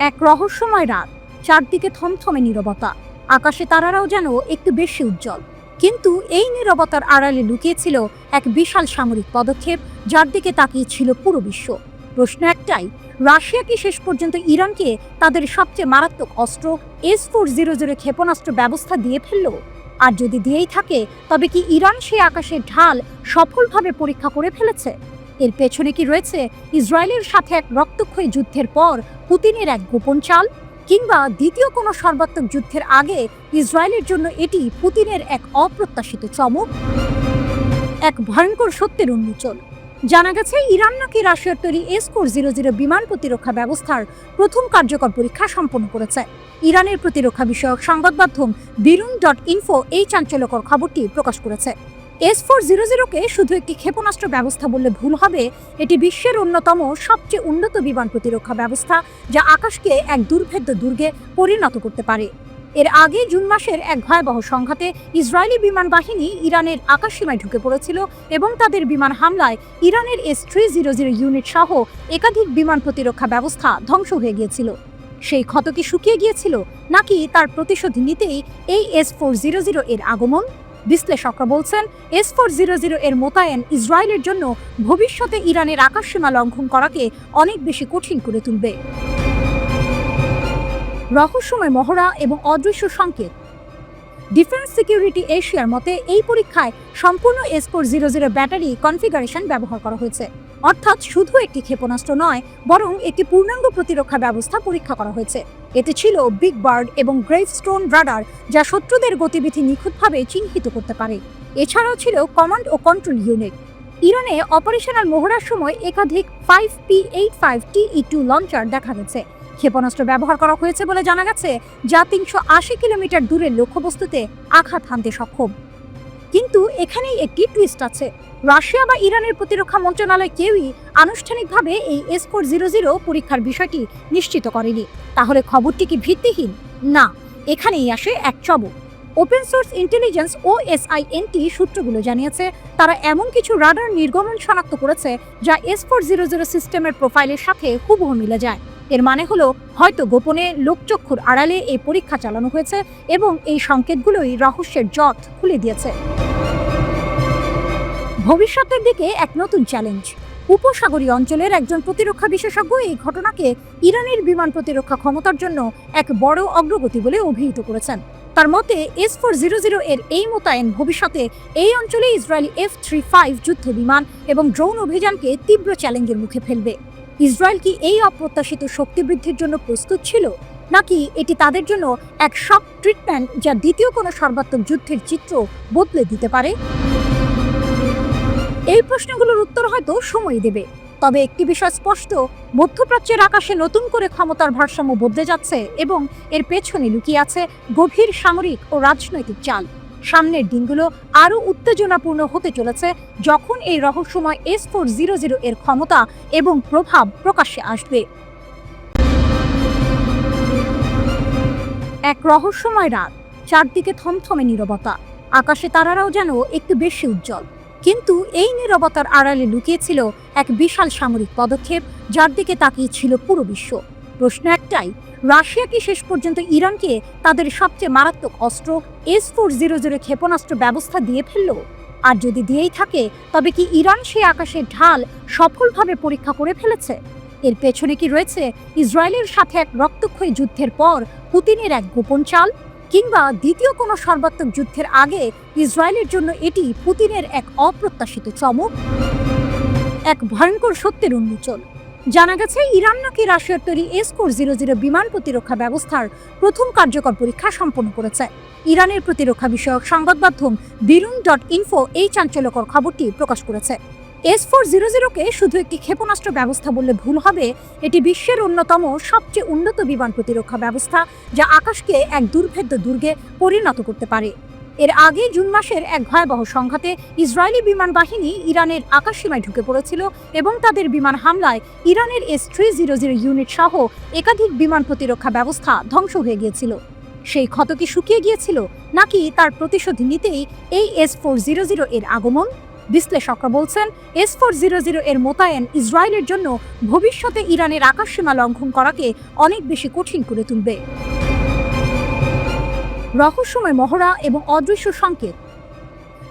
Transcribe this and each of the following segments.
এক রহস্যময় রাত, চারদিকে থমথমে নীরবতা। আকাশে তারারাও যেন একটু বেশি উজ্জ্বল। কিন্তু এই নীরবতার আড়ালে লুকিয়েছিল এক বিশাল সামরিক পদক্ষেপ, যার দিকে তাকিয়ে ছিল পুরো বিশ্ব। প্রশ্ন একটাই, রাশিয়া কি শেষ পর্যন্ত ইরানকে তাদের সবচেয়ে মারাত্মক অস্ত্র S-400 ক্ষেপণাস্ত্র ব্যবস্থা দিয়ে ফেলল? আর যদি দিয়েই থাকে, তবে কি ইরান সেই আকাশের ঢাল সফলভাবে পরীক্ষা করে ফেলেছে? এর পেছনে কি রয়েছে ইসরায়েলের সাথে এক রক্তক্ষয়ী যুদ্ধের পর পুতিনের এক গোপন চাল? কিংবা দ্বিতীয় কোনো সর্বাত্মক যুদ্ধের আগে ইসরায়েলের জন্য এটি পুতিনের এক অপ্রত্যাশিত চমক? এক ভয়ঙ্কর সত্যের উন্মোচন। জানা গেছে ইরান নাকি রাশিয়ার তৈরি S-400 বিমান প্রতিরক্ষা ব্যবস্থার প্রথম কার্যকর পরীক্ষা সম্পন্ন করেছে। ইরানের প্রতিরক্ষা বিষয়ক সংবাদ মাধ্যম birun.info এই চাঞ্চল্যকর খবরটি প্রকাশ করেছে। S-400-কে শুধু একটি ক্ষেপণাস্ত্র ব্যবস্থা বললে ভুল হবে। এটি বিশ্বের অন্যতম সবচেয়ে উন্নত বিমান প্রতিরক্ষা ব্যবস্থা, যা আকাশকে এক দুর্ভেদ্য দুর্গে পরিণত করতে পারে। এর আগে জুন মাসের এক ভয়াবহ সংঘাতে ইসরায়েলি বিমান বাহিনী ইরানের আকাশসীমায় ঢুকে পড়েছিল এবং তাদের বিমান হামলায় ইরানের S-300 ইউনিট সহ একাধিক বিমান প্রতিরক্ষা ব্যবস্থা ধ্বংস হয়ে গিয়েছিল। সেই ক্ষত কি শুকিয়ে গিয়েছিল, নাকি তার প্রতিশোধ নিতেই এই S-400 এর আগমন? বিশ্লেষকরা বলছেন, S-400 এর মোতায়েন ইসরায়েলের জন্য ভবিষ্যতে ইরানের আকাশসীমা লঙ্ঘন করাকে অনেক বেশি কঠিন করে তুলবে। রহস্যময় মহড়া এবং অদৃশ্য সংকেত। ডিফেন্স সিকিউরিটি এশিয়ার মতে এই পরীক্ষায় সম্পূর্ণ S-400 ব্যাটারি কনফিগারেশন ব্যবহার করা হয়েছে। অর্থাৎ শুধু একটি ক্ষেপণাস্ত্র নয়, বরং একটি পূর্ণাঙ্গ প্রতিরক্ষা ব্যবস্থা পরীক্ষা করা হয়েছে। এতে ছিল বিগ বার্ড এবং গ্রেভস্টোন রাডার, যা শত্রুদের গতিবিধি নিখুঁতভাবে চিহ্নিত করতে পারে। এছাড়াও ছিল কমান্ড ও কন্ট্রোল ইউনিট। ইরানে অপারেশনাল মহড়ার সময় একাধিক 5P-85 TE-2 লঞ্চার দেখা গেছে। ক্ষেপণাস্ত্র ব্যবহার করা হয়েছে বলে জানা গেছে, যা 380 কিলোমিটার দূরের লক্ষ্যবস্তুতে আঘাত হানতে সক্ষম। কিন্তু এখানেই একটি টুইস্ট আছে। রাশিয়া বা ইরানের প্রতিরক্ষা মন্ত্রণালয় কেউই আনুষ্ঠানিকভাবে এই S-400 পরীক্ষার বিষয়টি নিশ্চিত করেনি। তাহলে খবরটি কি ভিত্তিহীন? না, এখানেই আসে এক চমক। ওপেন সোর্স ইন্টেলিজেন্স OSINT সূত্রগুলো জানিয়েছে, তারা এমন কিছু রাডার নির্গমন শনাক্ত করেছে যা S-400 সিস্টেমের প্রোফাইলের সাথে হুবহু মিলে যায়। এর মানে হলো, হয়তো গোপনে লোকচক্ষুর আড়ালে এই পরীক্ষা চালানো হয়েছে এবং এই সংকেতগুলোই রহস্যের জট খুলে দিয়েছে। ভবিষ্যতের দিকে এক নতুন চ্যালেঞ্জ। উপসাগরীয় অঞ্চলের একজন প্রতিরক্ষা বিশেষজ্ঞ এই ঘটনাকে ইরানের বিমান প্রতিরক্ষা ক্ষমতার জন্য এক বড় অগ্রগতি বলে অভিহিত করেছেন। তার মতে, S-400 এর এই মোতায়েন ভবিষ্যতে এই অঞ্চলে ইসরায়েলি F-35 যুদ্ধ বিমান এবং ড্রোন অভিযানকে তীব্র চ্যালেঞ্জের মুখে ফেলবে। ইসরায়েল কি এই অপ্রত্যাশিত শক্তি বৃদ্ধির জন্য প্রস্তুত ছিল, নাকি এটি তাদের জন্য এক শক ট্রিটমেন্ট, যা দ্বিতীয় কোনো সর্বাত্মক যুদ্ধের চিত্র বদলে দিতে পারে? এই প্রশ্নগুলোর উত্তর হয়তো সময় দেবে। তবে একটি বিষয় স্পষ্ট, মধ্যপ্রাচ্যের আকাশে নতুন করে ক্ষমতার ভারসাম্য বদলে যাচ্ছে এবং এর পেছনে লুকিয়ে আছে গভীর সামরিক ও রাজনৈতিক চাল। সামনের দিনগুলো আরও উত্তেজনাপূর্ণ হতে চলেছে, যখন এই রহস্যময় S-400 এর ক্ষমতা এবং প্রভাব প্রকাশ্যে আসবে। এক রহস্যময় রাত, চারদিকে থমথমে নীরবতা। আকাশে তারারাও যেন একটু বেশি উজ্জ্বল। কিন্তু এই নীরবতার আড়ালে লুকিয়েছিল এক বিশাল সামরিক পদক্ষেপ, যার দিকে তাকিয়ে ছিল পুরো বিশ্ব। প্রশ্ন একটাই, রাশিয়া কি শেষ পর্যন্ত ইরানকে তাদের সবচেয়ে মারাত্মক অস্ত্র S-400 ক্ষেপণাস্ত্র ব্যবস্থা দিয়ে ফেলল? আর যদি দিয়েই থাকে, তবে কি ইরান সেই আকাশের ঢাল সফলভাবে পরীক্ষা করে ফেলেছে? এর পেছনে কি রয়েছে ইসরায়েলের সাথে এক রক্তক্ষয়ী যুদ্ধের পর পুতিনের এক গোপন চাল? কিংবা দ্বিতীয় কোনো সর্বাত্মক যুদ্ধের আগে ইসরায়েলের জন্য এটি পুতিনের এক অপ্রত্যাশিত চমক? এক ভয়ঙ্কর সত্যের উন্মোচন। জানা গেছে ইরান নাকি রাশিয়ার তৈরি S-400 বিমান প্রতিরক্ষা ব্যবস্থার প্রথম কার্যকর পরীক্ষা সম্পন্ন করেছে। ইরানের প্রতিরক্ষা বিষয়ক সংবাদ মাধ্যম birun.info এই চাঞ্চল্যকর খবরটি প্রকাশ করেছে। S-400-কে শুধু একটি ক্ষেপণাস্ত্র ব্যবস্থা বললে ভুল হবে। এটি বিশ্বের অন্যতম সবচেয়ে উন্নত বিমান প্রতিরক্ষা ব্যবস্থা, যা আকাশকে এক দুর্ভেদ্য দুর্গে পরিণত করতে পারে। এর আগে জুন মাসের এক ভয়াবহ সংঘাতে ইসরায়েলি বিমান বাহিনী ইরানের আকাশসীমায় ঢুকে পড়েছিল এবং তাদের বিমান হামলায় ইরানের S-300 ইউনিট সহ একাধিক বিমান প্রতিরক্ষা ব্যবস্থা ধ্বংস হয়ে গিয়েছিল। সেই ক্ষত কি শুকিয়ে গিয়েছিল, নাকি তার প্রতিশোধ নিতেই এই S-400 এর আগমন? বিশ্লেষকরা বলছেন S-400 এর মোতায়েন ইসরায়েলের জন্য ভবিষ্যতে ইরানের আকাশসীমা লঙ্ঘন করাকে অনেক বেশি কঠিন করে তুলবে। রহস্যময় মহড়া এবং অদৃশ্য সংকেত।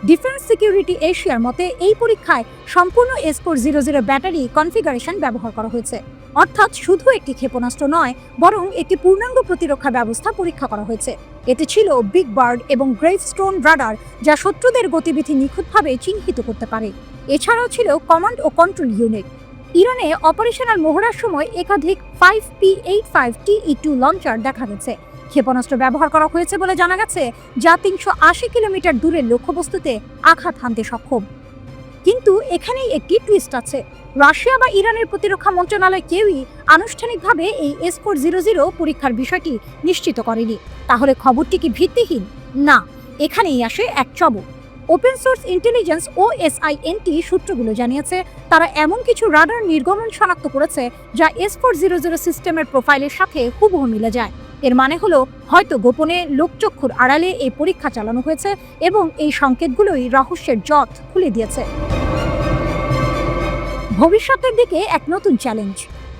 ডিফেন্স সিকিউরিটি এশিয়ার মতে এই পরীক্ষায় সম্পূর্ণ S-400 ব্যাটারি কনফিগারেশন ব্যবহার করা হয়েছে, অর্থাৎ শুধু একটি ক্ষেপণাস্ত্র নয়, বরং একটি পূর্ণাঙ্গ প্রতিরক্ষা ব্যবস্থা পরীক্ষা করা হয়েছে। এতে ছিল বিগ বার্ড এবং গ্রেভস্টোন রাডার, যা শত্রুদের গতিবিধি নিখুঁতভাবে চিহ্নিত করতে পারে। এছাড়াও ছিল কমান্ড ও কন্ট্রোল ইউনিট। ইরানে অপারেশনাল মহড়ার সময় একাধিক 5P-85 TE-2 লঞ্চার দেখা গেছে। ক্ষেপণাস্ত্র ব্যবহার করা হয়েছে বলে জানা গেছে, যা 380 কিলোমিটার দূরের লক্ষ্যবস্তুতে আঘাত হানতে সক্ষম। কিন্তু এখানেই একটি টুইস্ট আছে। রাশিয়া বা ইরানের প্রতিরক্ষা মন্ত্রণালয় কেউই আনুষ্ঠানিকভাবে এই S-400 পরীক্ষার বিষয়টি নিশ্চিত করেনি। তাহলে খবরটি কি ভিত্তিহীন? না, এখানেই আসে এক চমক। ওপেন সোর্স ইন্টেলিজেন্স OSINT সূত্রগুলো জানিয়েছে, তারা এমন কিছু রাডার নির্গমন শনাক্ত করেছে যা S-400 সিস্টেমের প্রোফাইলের সাথে হুবহু মিলে যায়। এর মানে হলো হয়তো গোপনে লোকচক্ষুর আড়ালে এই পরীক্ষা চালানো হয়েছে এবং এই সংকেতগুলোই রহস্যের জট খুলে দিয়েছে। ভবিষ্যতের দিকে এক নতুন চ্যালেঞ্জ।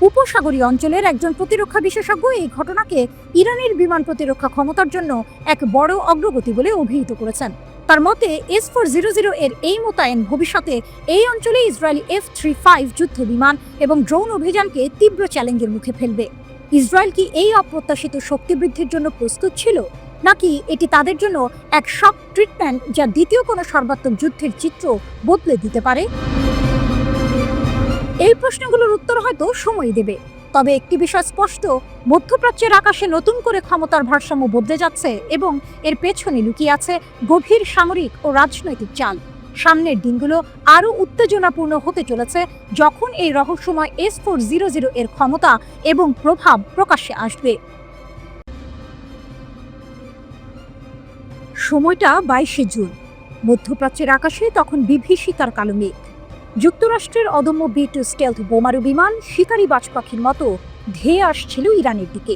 উপসাগরীয় অঞ্চলের একজন প্রতিরক্ষা বিশেষজ্ঞ এই ঘটনাকে ইরানের বিমান প্রতিরক্ষা ক্ষমতার জন্য এক বড় অগ্রগতি বলে অভিহিত করেছেন। তার মতে S-400 এর এই মোতায়েন ভবিষ্যতে এই অঞ্চলে ইসরায়েলি F-35 যুদ্ধ বিমান এবং ড্রোন অভিযানকে তীব্র চ্যালেঞ্জের মুখে ফেলবে। ইসরায়েল কি এই অপ্রত্যাশিত শক্তি বৃদ্ধির জন্য প্রস্তুত ছিল, নাকি এটি তাদের জন্য এক শক ট্রিটমেন্ট যা দ্বিতীয় কোনো সর্বাত্মক যুদ্ধের চিত্র বদলে দিতে পারে? এই প্রশ্নগুলোর উত্তর হয়তো সময় দেবে। তবে একটি বিষয় স্পষ্ট, মধ্যপ্রাচ্যের আকাশে নতুন করে ক্ষমতার ভারসাম্য বদলে যাচ্ছে এবং এর পেছনে লুকিয়ে আছে গভীর সামরিক ও রাজনৈতিক চাল। সামনের দিনগুলো আরও উত্তেজনাপূর্ণ হতে চলেছে যখন এই রহস্যময় S-400 এর ক্ষমতা এবং প্রভাব প্রকাশ্যে আসবে। সময়টা 22শে জুন। মধ্যপ্রাচ্যের আকাশে তখন বিভীষিকার কালো মেঘ। যুক্তরাষ্ট্রের অদম্য B-2 স্টেলথ বোমারু বিমান শিকারী বাজ পাখির মতো ধেয়ে আসছিল ইরানের দিকে।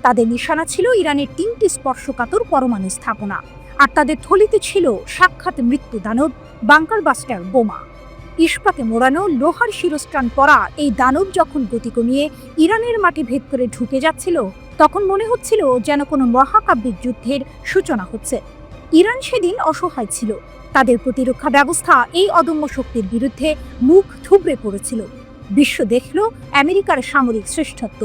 তাদের নিশানা ছিল ইরানের 3টি স্পর্শকাতর পরমাণু স্থাপনা, আর তাদের থলিতে ছিল সাক্ষাৎ মৃত্যু দানব বাংকার বাস্টার বোমা। ইস্পাতে মোড়ানো লোহার শিরস্ত্রাণ পরা এই দানব যখন গতি কমিয়ে ইরানের মাটি ভেদ করে ঢুকে যাচ্ছিল, তখন মনে হচ্ছিল যেন কোনো মহাকাব্যিক যুদ্ধের সূচনা হচ্ছে। ইরান সেদিন অসহায় ছিল। তাদের প্রতিরক্ষা ব্যবস্থা এই অদম্য শক্তির বিরুদ্ধে মুখ থুবড়ে পড়েছিল। বিশ্ব দেখল আমেরিকার সামরিক শ্রেষ্ঠত্ব।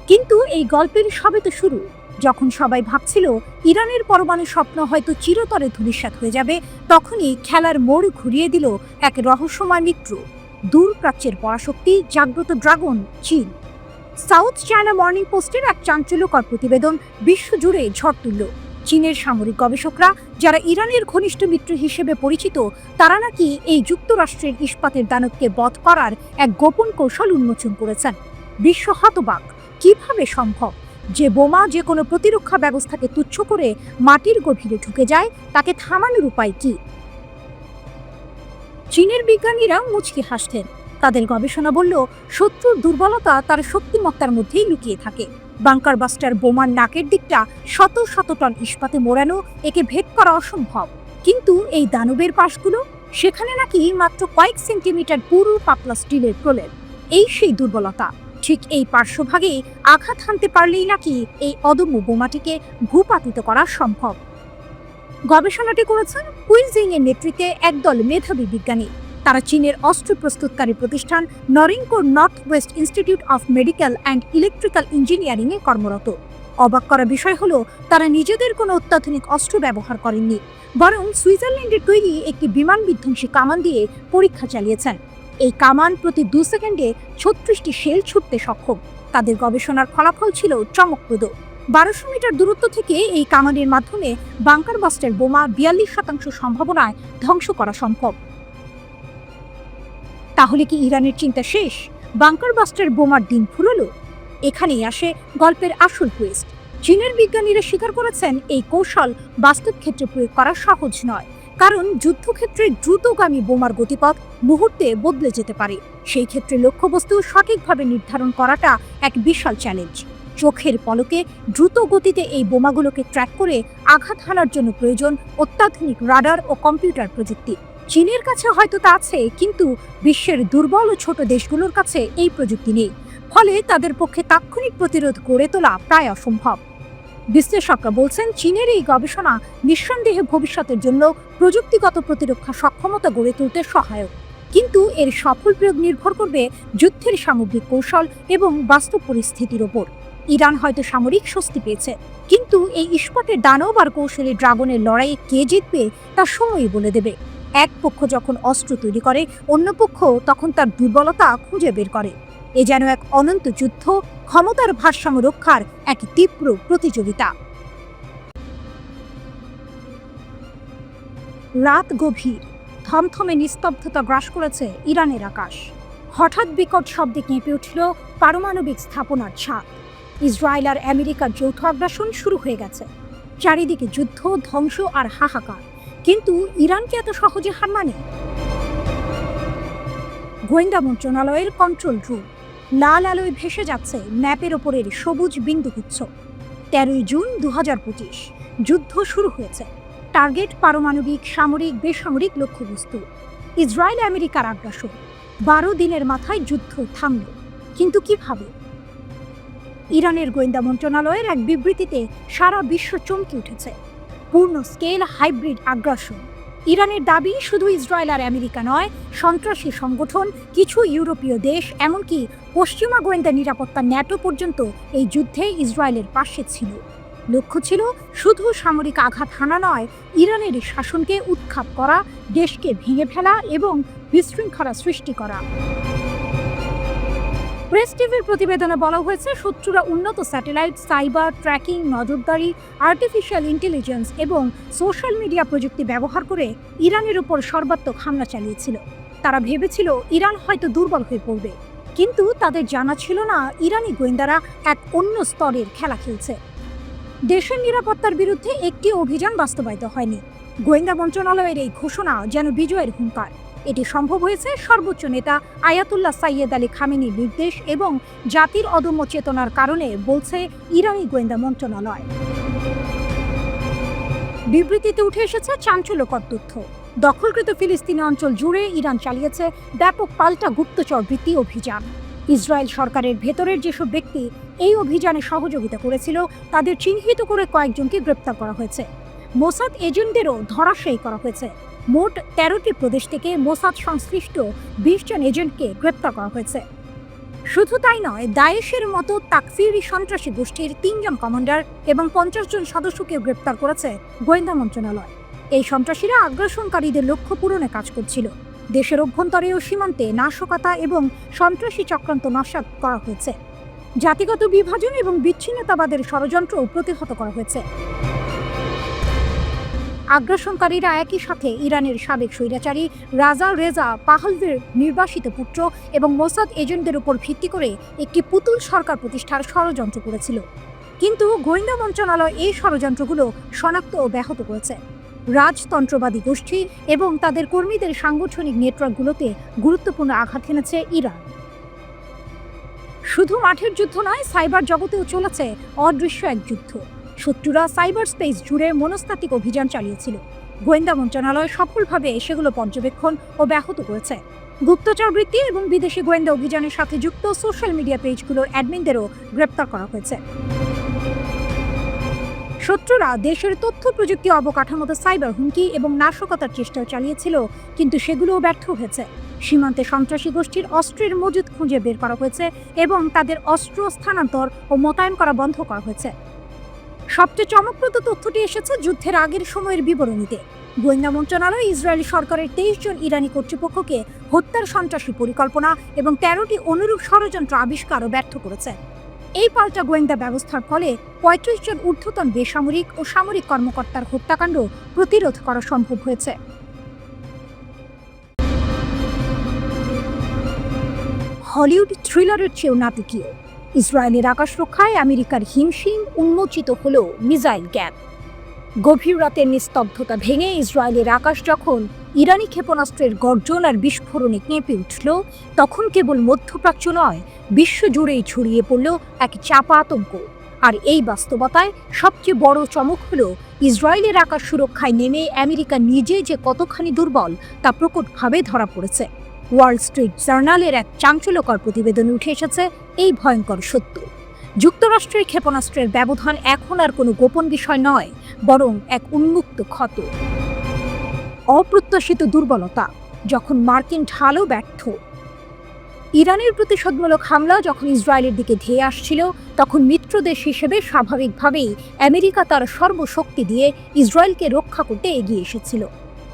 কিন্তু এই গল্পের সবে তো শুরু। যখন সবাই ভাবছিল ইরানের পরমাণু স্বপ্ন হয়তো চিরতরে ধূলিসাৎ হয়ে যাবে, তখনই খেলার মোড় ঘুরিয়ে দিল এক রহস্যময় মিত্র, দূর প্রাচ্যের পরাশক্তি, জাগ্রত ড্রাগন চীন। সাউথ চায়না মর্নিং পোস্টের এক চাঞ্চল্যকর প্রতিবেদন বিশ্বজুড়ে ঝড় তুলল। চীনের সামরিক গবেষকরা, যারা ইরানের ঘনিষ্ঠ মিত্র হিসেবে পরিচিত, তারা নাকি এই যুক্তরাষ্ট্রের ইস্পাতের দানবকে বধ করার এক গোপন কৌশল উন্মোচন করেছেন। বিশ্ব হতবাক। কিভাবে সম্ভব যে বোমা যে কোনো প্রতিরক্ষা ব্যবস্থাকে তুচ্ছ করে মাটির গভীরে ঢুকে যায়? তাকে থামানোর উপায় কি? চীনের বিজ্ঞানীরা মুচকি হাসতেন। তাদের গবেষণা বলল, শত্রুর দুর্বলতা তার শক্তিমত্তার মধ্যেই লুকিয়ে থাকে। বাংকার বাস্টার বোমার নাকের দিকটা শত শত টন ইস্পাতে মোড়ানো, একে ভেদ করা অসম্ভব। কিন্তু এই দানবের পাশগুলো, সেখানে নাকি মাত্র কয়েক সেন্টিমিটার পুরু পাতলা স্টিলের প্রলেপ। এই সেই দুর্বলতা। ঠিক এই পার্শ্বভাগে আঘাত হানতে পারলেই নাকি এই অদম্য বোমাটিকে ভূপাতিত করা সম্ভব। গবেষণাটি করেছেন কুইজিং এর নেতৃত্বে একদল মেধাবী বিজ্ঞানী। তারা চীনের অস্ত্র প্রস্তুতকারী প্রতিষ্ঠান নরিংকোর North West Institute of Medical and Electrical Engineering এ কর্মরত। অবাক করা বিষয় হলো, তারা নিজেদের কোনো অত্যাধুনিক অস্ত্র ব্যবহার করেননি, বরং সুইজারল্যান্ডের তৈরি একটি বিমান বিধ্বংসী কামান দিয়ে পরীক্ষা চালিয়েছেন। এই কামান প্রতি 2 সেকেন্ডে 36টি শেল ছুটতে সক্ষম। তাদের গবেষণার ফলাফল ছিল চমকপ্রদ। 1200 মিটার দূরত্ব থেকে এই কামানের মাধ্যমে বাংকার বাস্টার বোমা 42% সম্ভাবনায় ধ্বংস করা সম্ভব। তাহলে কি ইরানের চিন্তা শেষ? বাংকার বাস্টার বোমার দিন ফুরলো? এখানেই আসে গল্পের আসল টুইস্ট। চীনের বিজ্ঞানীরা স্বীকার করেছেন এই কৌশল বাস্তব ক্ষেত্রে প্রয়োগ করা সহজ নয়, কারণ যুদ্ধক্ষেত্রে দ্রুতগামী বোমার গতিপথ মুহূর্তে বদলে যেতে পারে। সেই ক্ষেত্রে লক্ষ্যবস্তু সঠিকভাবে নির্ধারণ করাটা এক বিশাল চ্যালেঞ্জ। চোখের পলকে দ্রুত গতিতে এই বোমাগুলোকে ট্র্যাক করে আঘাত হানার জন্য প্রয়োজন অত্যাধুনিক রাডার ও কম্পিউটার প্রযুক্তি। চীনের কাছে হয়তো তা আছে, কিন্তু বিশ্বের দুর্বল ও ছোট দেশগুলোর কাছে এই প্রযুক্তি নেই। ফলে তাদের পক্ষে তাৎক্ষণিক প্রতিরোধ গড়ে তোলা প্রায় অসম্ভব। বিশ্লেষকরা বলছেন, চীনের এই গবেষণা নিঃসন্দেহে ভবিষ্যতের জন্য প্রযুক্তিগত প্রতিরক্ষা সক্ষমতা গড়ে তুলতে সহায়ক, কিন্তু এর সফল প্রয়োগ নির্ভর করবে যুদ্ধের সামগ্রিক কৌশল এবং বাস্তব পরিস্থিতির ওপর। ইরান হয়তো সামরিক স্বস্তি পেয়েছে, কিন্তু এই ইস্পাতের দানব আর কৌশলী ড্রাগনের লড়াইয়ে কে জিতবে তা সময়ই বলে দেবে। এক পক্ষ যখন অস্ত্র তৈরি করে, অন্য পক্ষ তখন তার দুর্বলতা খুঁজে বের করে। এ যেন এক অনন্ত যুদ্ধ, ক্ষমতার ভারসাম্য রক্ষার এক তীব্র প্রতিযোগিতা। রাত গভীর, থমথমে নিস্তব্ধতা গ্রাস করেছে ইরানের আকাশ। হঠাৎ বিকট শব্দে কেঁপে উঠল পারমাণবিক স্থাপনার ছাদ। ইসরায়েল আর আমেরিকার যৌথ আগ্রাসন শুরু হয়ে গেছে। চারিদিকে যুদ্ধ, ধ্বংস আর হাহাকার, কিন্তু ইরানকে এত সহজে হার মানে? গোয়েন্দা মন্ত্রণালয়ের কন্ট্রোল রুম। লাল আলোয় ভেসে যাচ্ছে ম্যাপের ওপরের সবুজ বিন্দুগুচ্ছ। 13 জুন 2025, যুদ্ধ শুরু হয়েছে। টার্গেট পারমাণবিক, সামরিক, বেসামরিক লক্ষ্যবস্তু। ইসরায়েল আমেরিকার আগ্রাসন। 12 দিনের মাথায় যুদ্ধ থামল, কিন্তু কিভাবে? ইরানের গোয়েন্দা মন্ত্রণালয়ের এক বিবৃতিতে সারা বিশ্ব চমকে উঠেছে। পূর্ণ স্কেল হাইব্রিড আগ্রাসন। ইরানের দাবি, শুধু ইসরায়েল আর আমেরিকা নয়, সন্ত্রাসী সংগঠন, কিছু ইউরোপীয় দেশ, এমনকি পশ্চিমা গোয়েন্দা নিরাপত্তা ন্যাটো পর্যন্ত এই যুদ্ধে ইসরায়েলের পাশে ছিল। লক্ষ্য ছিল শুধু সামরিক আঘাত হানা নয়, ইরানের শাসনকে উৎখাত করা, দেশকে ভেঙে ফেলা এবং বিশৃঙ্খলা সৃষ্টি করা। প্রেস টিভির প্রতিবেদনে বলা হয়েছে, শত্রুরা উন্নত স্যাটেলাইট, সাইবার ট্র্যাকিং, নজরদারি, আর্টিফিশিয়াল ইন্টেলিজেন্স এবং সোশ্যাল মিডিয়া প্রযুক্তি ব্যবহার করে ইরানের উপর সর্বাত্মক হামলা চালিয়েছিল। তারা ভেবেছিল ইরান হয়তো দুর্বল হয়ে পড়বে, কিন্তু তাদের জানা ছিল না ইরানি গোয়েন্দারা এক অন্য স্তরের খেলা খেলছে। দেশের নিরাপত্তার বিরুদ্ধে একটি অভিযান বাস্তবায়িত হয়নি। গোয়েন্দা মন্ত্রণালয়ের এই ঘোষণা যেন বিজয়ের হুঙ্কার। এটি সম্ভব হয়েছে সর্বোচ্চ নেতা আয়াতুল্লাহ সাইয়েদ আলী খামেনির নির্দেশ এবং জাতির অদম্য চেতনার কারণে, বলছে ইরানি গোয়েন্দা মন্ত্রণালয়। বিবৃতিতে উঠে এসেছে চাঞ্চল্যকর তথ্য। দখলকৃত ফিলিস্তিনি অঞ্চল জুড়ে ইরান চালিয়েছে ব্যাপক পাল্টা গুপ্তচর বৃত্তি অভিযান। ইসরায়েল সরকারের ভেতরের যেসব ব্যক্তি এই অভিযানে সহযোগিতা করেছিল, তাদের চিহ্নিত করে কয়েকজনকে গ্রেপ্তার করা হয়েছে। মোসাদ এজেন্টদেরও ধরাশায়ী করা হয়েছে। মোট 13টি প্রদেশ থেকে মোসাদ সংশ্লিষ্ট 20 জন এজেন্টকে গ্রেপ্তার করা হয়েছে। শুধু তাই নয়, দায়েশের মতো তাকফিরি সন্ত্রাসী গোষ্ঠীর 3 জন কমান্ডার এবং 50 জন সদস্যকে গ্রেপ্তার করেছে গোয়েন্দা মন্ত্রণালয়। এই সন্ত্রাসীরা আগ্রাসনকারীদের লক্ষ্য পূরণে কাজ করছিল। দেশের অভ্যন্তরে ও সীমান্তে নাশকতা এবং সন্ত্রাসী চক্রান্ত নস্যাৎ করা হয়েছে। জাতিগত বিভাজন এবং বিচ্ছিন্নতাবাদের ষড়যন্ত্রও প্রতিহত করা হয়েছে। আগ্রাসনকারীরা একই সাথে ইরানের সাবেক স্বৈরাচারী রাজা রেজা পাহলভির নির্বাসিত পুত্র এবং মোসাদ এজেন্টদের উপর ভিত্তি করে একটি পুতুল সরকার প্রতিষ্ঠার ষড়যন্ত্র করেছিল। কিন্তু গোয়েন্দা মন্ত্রণালয় এই ষড়যন্ত্রগুলো শনাক্ত ও ব্যাহত করেছে। রাজতন্ত্রবাদী গোষ্ঠী এবং তাদের কর্মীদের সাংগঠনিক নেটওয়ার্কগুলোতে গুরুত্বপূর্ণ আঘাত এনেছে ইরান। শুধু মাঠের যুদ্ধ নয়, সাইবার জগতেও চলেছে অদৃশ্য এক যুদ্ধ। শত্রুরা সাইবার স্পেস জুড়ে মনস্তাত্ত্বিক অভিযান চালিয়েছিল। গোয়েন্দা মন্ত্রণালয় সফলভাবে সেগুলো পর্যবেক্ষণ ও ব্যাহত করেছে। গুপ্তচর বৃত্তি এবং বিদেশি গোয়েন্দা অভিযানের সাথে যুক্ত সোশ্যাল মিডিয়া পেজগুলোর অ্যাডমিনদেরও গ্রেপ্তার করা হয়েছে। শত্রুরা দেশের তথ্য প্রযুক্তি অবকাঠামোতে সাইবার হুমকি এবং নাশকতার চেষ্টাও চালিয়েছিল, কিন্তু সেগুলোও ব্যর্থ হয়েছে। সীমান্তে সন্ত্রাসী গোষ্ঠীর অস্ত্রের মজুদ খুঁজে বের করা হয়েছে এবং তাদের অস্ত্র স্থানান্তর ও মোতায়েন করা বন্ধ করা হয়েছে। সবচেয়ে চমকপ্রদ তথ্যটি এসেছে যুদ্ধের আগের সময়ের বিবরণীতে। গোয়েন্দা মন্ত্রণালয় ইসরায়েলি সরকারের 23 জন ইরানি কর্তৃপক্ষকে হত্যার সন্ত্রাসী পরিকল্পনা এবং 13টি অনুরূপ ষড়যন্ত্র আবিষ্কার ও ব্যর্থ করেছে। এই পাল্টা গোয়েন্দা ব্যবস্থার ফলে 35 জন ঊর্ধ্বতন বেসামরিক ও সামরিক কর্মকর্তার হত্যাকাণ্ড প্রতিরোধ করা সম্ভব হয়েছে। হলিউড থ্রিলারের চেয়েও নাটকীয়। ইসরায়েলের আকাশ রক্ষায় আমেরিকার হিমশিম, উন্মোচিত হলো মিসাইল গ্যাপ। গভীর রাতের নিস্তব্ধতা ভেঙে ইসরায়েলের আকাশ যখন ইরানি ক্ষেপণাস্ত্রের গর্জন আর বিস্ফোরণে কেঁপে উঠল তখন কেবল মধ্যপ্রাচ্য নয়, বিশ্বজুড়েই ছড়িয়ে পড়ল এক চাপা আতঙ্ক। আর এই বাস্তবতায় সবচেয়ে বড় চমক হলো ইসরায়েলের আকাশ সুরক্ষায় নেমে আমেরিকা নিজে যে কতখানি দুর্বল তা প্রকটভাবে ধরা পড়েছে। ওয়াল স্ট্রিট জার্নালের এক চাঞ্চল্যকর প্রতিবেদনে উঠে এসেছে এই ভয়ঙ্কর সত্য। যুক্তরাষ্ট্রের ক্ষেপণাস্ত্রের ব্যবধান এখন আর কোনো গোপন বিষয় নয়, বরং এক উন্মুক্ত ক্ষত। অপ্রত্যাশিত দুর্বলতা যখন মার্কিন ঢালও ব্যর্থ। ইরানের প্রতিশোধমূলক হামলা যখন ইসরায়েলের দিকে ধেয়ে আসছিল, তখন মিত্রদেশ হিসেবে স্বাভাবিকভাবেই আমেরিকা তার সর্বশক্তি দিয়ে ইসরায়েলকে রক্ষা করতে এগিয়ে এসেছিল।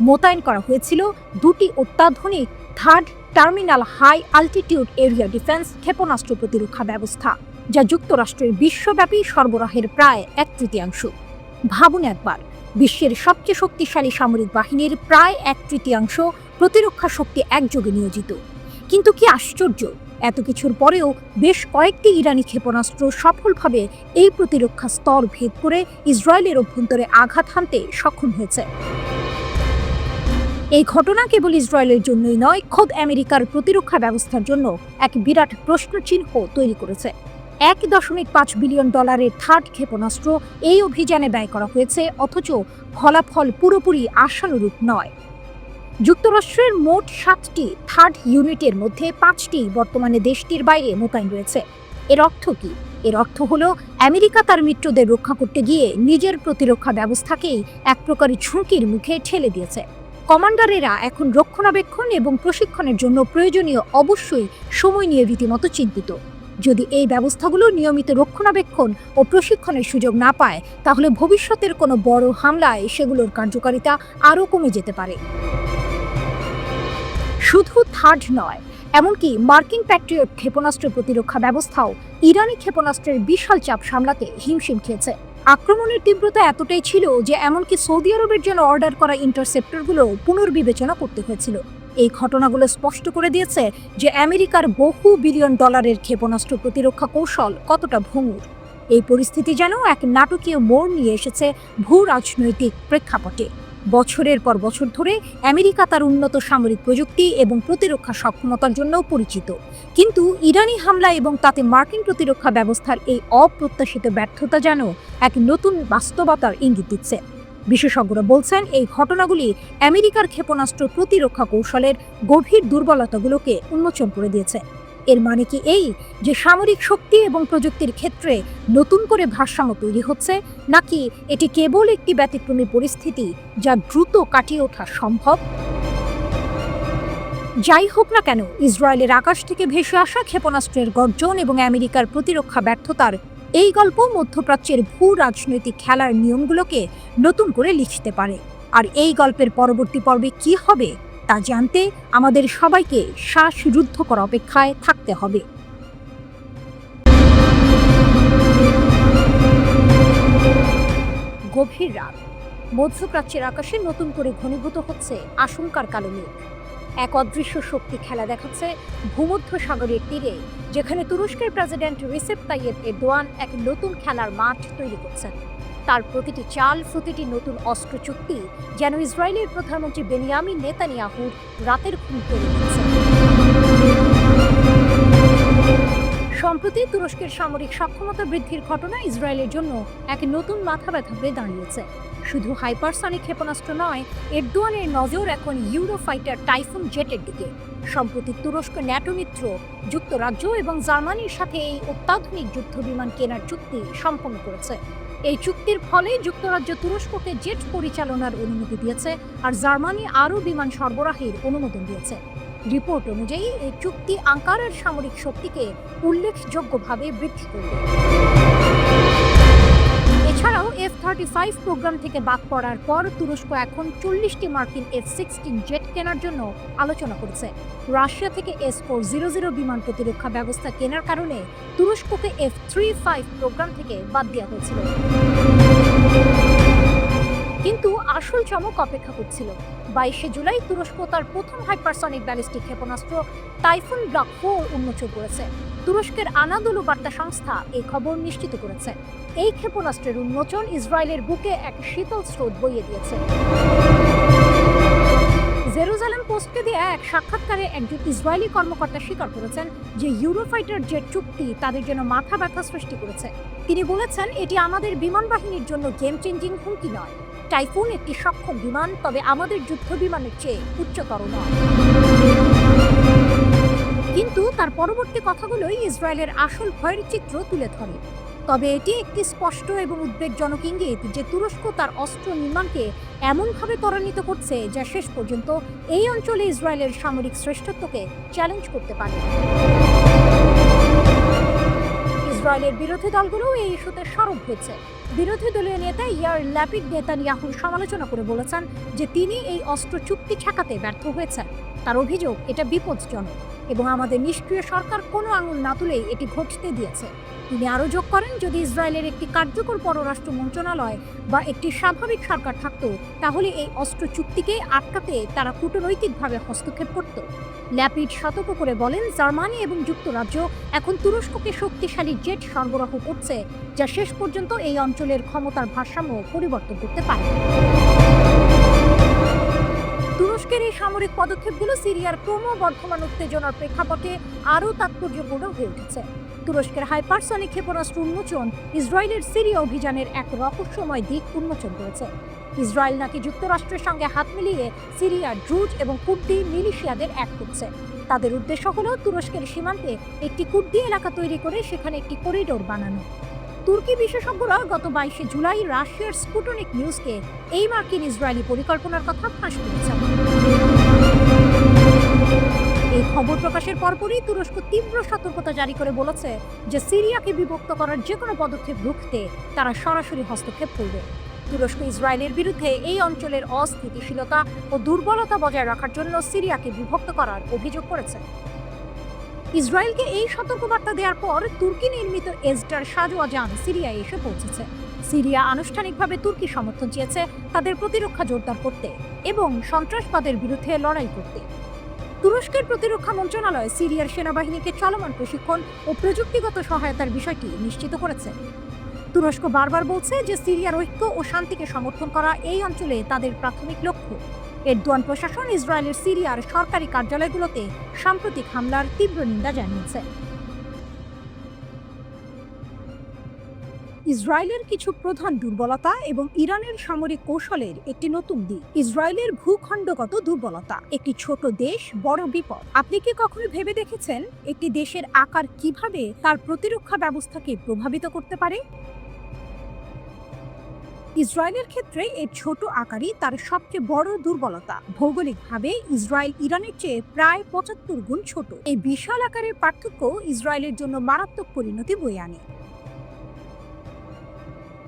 মোতায়েন করা হয়েছিল দুটি অত্যাধুনিক third terminal high altitude area defence ক্ষেপণাস্ত্র প্রতিরক্ষা ব্যবস্থা, যা যুক্তরাষ্ট্রের বিশ্বব্যাপী সরবরাহের প্রায় 1/3। ভাবুন একবার, বিশ্বের সবচেয়ে শক্তিশালী সামরিক বাহিনীর প্রায় 1/3 প্রতিরক্ষা শক্তি একযোগে নিয়োজিত। কিন্তু কি আশ্চর্য, এত কিছুর পরেও বেশ কয়েকটি ইরানি ক্ষেপণাস্ত্র সফলভাবে এই প্রতিরক্ষা স্তর ভেদ করে ইসরায়েলের অভ্যন্তরে আঘাত হানতে সক্ষম হয়েছে। এই ঘটনা কেবল ইসরায়েলের জন্যই নয়, খোদ আমেরিকার প্রতিরক্ষা ব্যবস্থার জন্য এক বিরাট প্রশ্নচিহ্ন তৈরি করেছে। $1.5 বিলিয়ন থার্ড ক্ষেপণাস্ত্র এই অভিযানে ব্যয় করা হয়েছে, অথচ ফলাফল পুরোপুরি আশানুরূপ নয়। যুক্তরাষ্ট্রের মোট 7টি থার্ড ইউনিটের মধ্যে 5টি বর্তমানে দেশটির বাইরে মোতায়েন রয়েছে। এর অর্থ কি? এর অর্থ হলো আমেরিকা তার মিত্রদের রক্ষা করতে গিয়ে নিজের প্রতিরক্ষা ব্যবস্থাকেই এক প্রকারের ঝুঁকির মুখে ঠেলে দিয়েছে। কমান্ডারেরা এখন রক্ষণাবেক্ষণ এবং প্রশিক্ষণের জন্য প্রয়োজনীয় অবশ্যই সময় নিয়ে রীতিমতো চিন্তিত। যদি এই ব্যবস্থাগুলো নিয়মিত রক্ষণাবেক্ষণ ও প্রশিক্ষণের সুযোগ না পায়, তাহলে ভবিষ্যতের কোনো বড় হামলায় সেগুলোর কার্যকারিতা আরও কমে যেতে পারে। শুধু থার্ড নয়, এমনকি মার্কিন প্যাট্রিয়ট ক্ষেপণাস্ত্র প্রতিরক্ষা ব্যবস্থাও ইরানি ক্ষেপণাস্ত্রের বিশাল চাপ সামলাতে হিমশিম খেয়েছে। আক্রমণের তীব্রতা এতটাই ছিল যে এমনকি সৌদি আরবের জন্য অর্ডার করা ইন্টারসেপ্টরগুলো পুনর্বিবেচনা করতে হয়েছিল। এই ঘটনাগুলো স্পষ্ট করে দিয়েছে যে আমেরিকার বহু বিলিয়ন ডলারের ক্ষেপণাস্ত্র প্রতিরক্ষা কৌশল কতটা ভঙ্গুর। এই পরিস্থিতি যেন এক নাটকীয় মোড় নিয়ে এসেছে ভূ রাজনৈতিক প্রেক্ষাপটে। বছরের পর বছর ধরে আমেরিকা তার উন্নত সামরিক প্রযুক্তি এবং প্রতিরক্ষা সক্ষমতার জন্য পরিচিত, কিন্তু ইরানি হামলা এবং তাতে মার্কিন প্রতিরক্ষা ব্যবস্থার এই অপ্রত্যাশিত ব্যর্থতা যেন এক নতুন বাস্তবতার ইঙ্গিত দিচ্ছে। বিশেষজ্ঞরা বলছেন এই ঘটনাগুলি আমেরিকার ক্ষেপণাস্ত্র প্রতিরক্ষা কৌশলের গভীর দুর্বলতাগুলোকে উন্মোচন করে দিয়েছে। এর মানে কি এই যে সামরিক শক্তি এবং প্রযুক্তির ক্ষেত্রে নতুন করে ভারসাম্য তৈরি হচ্ছে, নাকি এটি কেবল একটি ব্যতিক্রমী পরিস্থিতি যা দ্রুত কাটিয়ে ওঠা সম্ভব? যাই হোক না কেন, ইসরায়েলের আকাশ থেকে ভেসে আসা ক্ষেপণাস্ত্রের গর্জন এবং আমেরিকার প্রতিরক্ষা ব্যর্থতার এই গল্প মধ্যপ্রাচ্যের ভূ রাজনৈতিক খেলার নিয়মগুলোকে নতুন করে লিখতে পারে। আর এই গল্পের পরবর্তী পর্বে কি হবে তা জানতে আমাদের সবাইকে শ্বাসরুদ্ধ করা অপেক্ষায় থাকতে হবে। গভীর রাত, মধ্যপ্রাচ্যের আকাশে নতুন করে ঘনীভূত হচ্ছে আশঙ্কার কালো মেঘ। এক অদৃশ্য শক্তি খেলা দেখাচ্ছে ভূমধ্য সাগরের তীরে, যেখানে তুরস্কের প্রেসিডেন্ট রিসেপ তাইয়েপ এরদোয়ান এক নতুন খেলার মাঠ তৈরি করছেন। তার প্রতিটি চাল, প্রতিটি নতুন অস্ত্র চুক্তি যেন ইসরায়েলের প্রধানমন্ত্রী বেনিয়ামিন নেতানিয়াহুর রাতের ঘুম কেড়ে নিচ্ছে। সম্প্রতি তুরস্কের সামরিক সক্ষমতা বৃদ্ধির ঘটনা ইসরায়েলের জন্য এক নতুন মাথাব্যথা হয়ে দাঁড়িয়েছে। শুধু হাইপারসনিক ক্ষেপণাস্ত্র নয়, এরদোয়ানের নজর এখন ইউরোফাইটার টাইফুন জেটের দিকে। সম্প্রতি তুরস্ক ন্যাটো মিত্র যুক্তরাজ্য এবং জার্মানির সাথে এই অত্যাধুনিক যুদ্ধবিমান কেনার চুক্তি সম্পন্ন করেছে। এই চুক্তির ফলে যুক্তরাজ্য তুরস্ককে জেট পরিচালনার অনুমতি দিয়েছে, আর জার্মানি আরও বিমান সরবরাহের অনুমোদন দিয়েছে। রিপোর্ট অনুযায়ী এই চুক্তি আঙ্কারার সামরিক শক্তিকে উল্লেখযোগ্যভাবে বৃদ্ধি করবে। এছাড়াও F-35 প্রোগ্রাম থেকে বাদ পড়ার পর তুরস্ক এখন 40টি মার্কিন F-16 জেট কেনার জন্য আলোচনা করছে। রাশিয়া থেকে S-400 বিমান প্রতিরক্ষা ব্যবস্থা কেনার কারণে তুরস্ককে F-35 প্রোগ্রাম থেকে বাদ দেওয়া হয়েছিল। কিন্তু আসল চমক অপেক্ষা করছিল। 22শে জুলাই তুরস্ক তার প্রথম হাইপারসনিক ব্যালিস্টিক ক্ষেপণাস্ত্র টাইফুন ব্লক 4 উন্মোচন করেছে। তুরস্কের আনাদোলু বার্তা সংস্থা এই খবর নিশ্চিত করেছে। এই ক্ষেপণাস্ত্রের উন্মোচন ইসরায়েলের বুকে এক শীতল স্রোত বইয়ে দিয়েছে। জেরুজালেম পোস্টকে দেয়া এক সাক্ষাৎকারে একজন ইসরায়েলি কর্মকর্তা স্বীকার করেছেন যে ইউরোফাইটার জেট চুক্তি তাদের জন্য মাথা ব্যথা সৃষ্টি করেছে। তিনি বলেছেন, এটি আমাদের বিমান বাহিনীর জন্য গেম চেঞ্জিং হুমকি নয়। টাইফুন একটি সক্ষম বিমান, তবে আমাদের যুদ্ধ বিমানের চেয়ে উচ্চতর নয়। কিন্তু তার পরবর্তী কথাগুলোই ইসরায়েলের আসল ভয়ের চিত্র তুলে ধরে। তবে এটি একটি স্পষ্ট এবং উদ্বেগজনক ইঙ্গিত যে তুরস্ক তার অস্ত্র নির্মাণকে এমনভাবে ত্বরান্বিত করছে যা শেষ পর্যন্ত এই অঞ্চলে ইসরায়েলের সামরিক শ্রেষ্ঠত্বকে চ্যালেঞ্জ করতে পারে। ইসরায়েলের বিরোধী দলগুলো এই ইস্যুতে সরব হয়েছে। বিরোধী দলীয় নেতা ইয়ার ল্যাপিড নেতানিয়াহুর সমালোচনা করে বলেছেন যে তিনি এই অস্ত্র চুক্তি ঠেকাতে ব্যর্থ হয়েছেন। তার অভিযোগ, এটা বিপজ্জনক এবং আমাদের নিষ্ক্রিয় সরকার কোনো আঙুল না তুলেই এটি ঘটতে দিয়েছে। তিনি আরও যোগ করেন, যদি ইসরায়েলের একটি কার্যকর পররাষ্ট্র মন্ত্রণালয় বা একটি স্বাভাবিক সরকার থাকত, তাহলে এই অস্ত্র চুক্তিকে আটকাতে তারা কূটনৈতিকভাবে হস্তক্ষেপ করত। ল্যাপিড সতর্ক করে বলেন, জার্মানি এবং যুক্তরাজ্য এখন তুরস্ককে শক্তিশালী জেট সরবরাহ করছে, যা শেষ পর্যন্ত এই অঞ্চলের ক্ষমতার ভারসাম্য পরিবর্তন করতে পারে। তুরস্কের এই সামরিক পদক্ষেপগুলো সিরিয়ার ক্রমবর্ধমান উত্তেজনার প্রেক্ষাপটে আরও তাৎপর্যপূর্ণ হয়ে উঠেছে। তুরস্কের হাইপারসনিক ক্ষেপণাস্ত্র উন্মোচন ইসরায়েলের সিরিয়া অভিযানের এক রহস্যময় দিক উন্মোচন করেছে। ইসরায়েল নাকি যুক্তরাষ্ট্রের সঙ্গে হাত মিলিয়ে সিরিয়ার ড্রুজ এবং কুর্দি মিলিশিয়াদের এক করছে। তাদের উদ্দেশ্য হল তুরস্কের সীমান্তে একটি কুর্দি এলাকা তৈরি করে সেখানে একটি করিডোর বানানো। তুর্কি বিশেষজ্ঞরা গত 22শে জুলাই রাশিয়ার স্পুটনিক নিউজকে এই মার্কিন ইসরায়েলি পরিকল্পনার কথা ফাঁস করেছেন। এই খবর প্রকাশের পরপরই তুরস্ক তীব্র সতর্কতা জারি করে বলেছে যে সিরিয়াকে বিভক্ত করার যে কোনো পদক্ষেপ রুখতে তারা সরাসরি হস্তক্ষেপ করবে। তুরস্ক ইসরায়েলের বিরুদ্ধে এই অঞ্চলের অস্থিতিশীলতা ও দুর্বলতা বজায় রাখার জন্য সিরিয়াকে বিভক্ত করার অভিযোগ করেছে। ইসরায়েলকে এই সতর্কবার্তা দেওয়ার পর তুর্কি নির্মিত এসডার সাজোয়া যান সিরিয়ায় এসে পৌঁছেছে। সিরিয়া আনুষ্ঠানিকভাবে তুর্কি সমর্থন চেয়েছে তাদের প্রতিরক্ষা জোরদার করতে এবং সন্ত্রাসবাদের বিরুদ্ধে লড়াই করতে। তুরস্কের প্রতিরক্ষা মন্ত্রণালয় সিরিয়ার সেনাবাহিনীকে চলমান প্রশিক্ষণ ও প্রযুক্তিগত সহায়তার বিষয়টি নিশ্চিত করেছে। তুরস্ক বারবার বলছে যে সিরিয়ার ঐক্য ও শান্তিকে সমর্থন করা এই অঞ্চলে তাদের প্রাথমিক লক্ষ্য। এরদোয়ান প্রশাসন ইসরায়েলের সিরিয়ার সরকারি কার্যালয়গুলোতে সাম্প্রতিক হামলার তীব্র নিন্দা জানিয়েছে। ইসরায়েলের কিছু প্রধান দুর্বলতা এবং ইরানের সামরিক কৌশলের একটি নতুন দিক। ইসরায়েলের ভূখণ্ডগত দুর্বলতা। একটি ছোট দেশ, বড় বিপদ। আপনি কি কখনো ভেবে দেখেছেন একটি দেশের আকার কিভাবে তার প্রতিরক্ষা ব্যবস্থাকে প্রভাবিত করতে পারে? ইসরায়েলের ক্ষেত্রে এর ছোট আকারই তার সবচেয়ে বড় দুর্বলতা। ভৌগোলিকভাবে ইসরায়েল ইরানের চেয়ে প্রায় 75 গুণ ছোট। এই বিশাল আকারের পার্থক্য ইসরায়েলের জন্য মারাত্মক পরিণতি বয়ে আনে।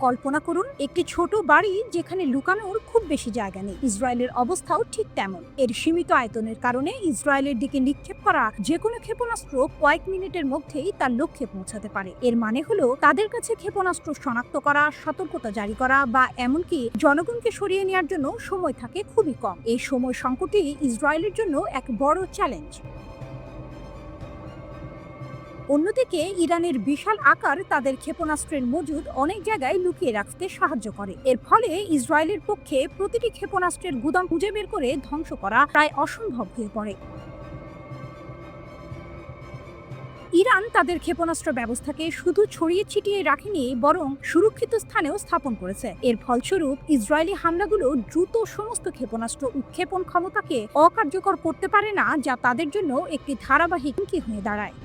কল্পনা করুন একটি ছোট বাড়ি যেখানে লুকানোর খুব বেশি জায়গা নেই। ইসরায়েলের অবস্থাও ঠিক তেমন। এর সীমিত আয়তনের কারণে ইসরায়েলের দিকে নিক্ষেপ করা যে কোনো ক্ষেপণাস্ত্র কয়েক মিনিটের মধ্যেই তার লক্ষ্যে পৌঁছাতে পারে। এর মানে হলো তাদের কাছে ক্ষেপণাস্ত্র শনাক্ত করা, সতর্কতা জারি করা বা এমনকি জনগণকে সরিয়ে নেওয়ার জন্য সময় থাকে খুবই কম। এই সময় সংকটই ইসরায়েলের জন্য এক বড় চ্যালেঞ্জ। অন্যদিকে ইরানের বিশাল আকার তাদের ক্ষেপণাস্ত্রের মজুদ অনেক জায়গায় লুকিয়ে রাখতে সাহায্য করে। এর ফলে ইসরায়েলের পক্ষে প্রতিটি ক্ষেপণাস্ত্রের গুদাম খুঁজে বের করে ধ্বংস করা প্রায় অসম্ভব হয়ে পড়ে। ইরান তাদের ক্ষেপণাস্ত্র ব্যবস্থাকে শুধু ছড়িয়ে ছিটিয়ে রাখেনি, বরং সুরক্ষিত স্থানেও স্থাপন করেছে। এর ফলস্বরূপ ইসরায়েলি হামলাগুলো দ্রুত সমস্ত ক্ষেপণাস্ত্র উৎক্ষেপণ ক্ষমতাকে অকার্যকর করতে পারে না, যা তাদের জন্য একটি ধারাবাহিক হুমকি হয়ে দাঁড়ায়।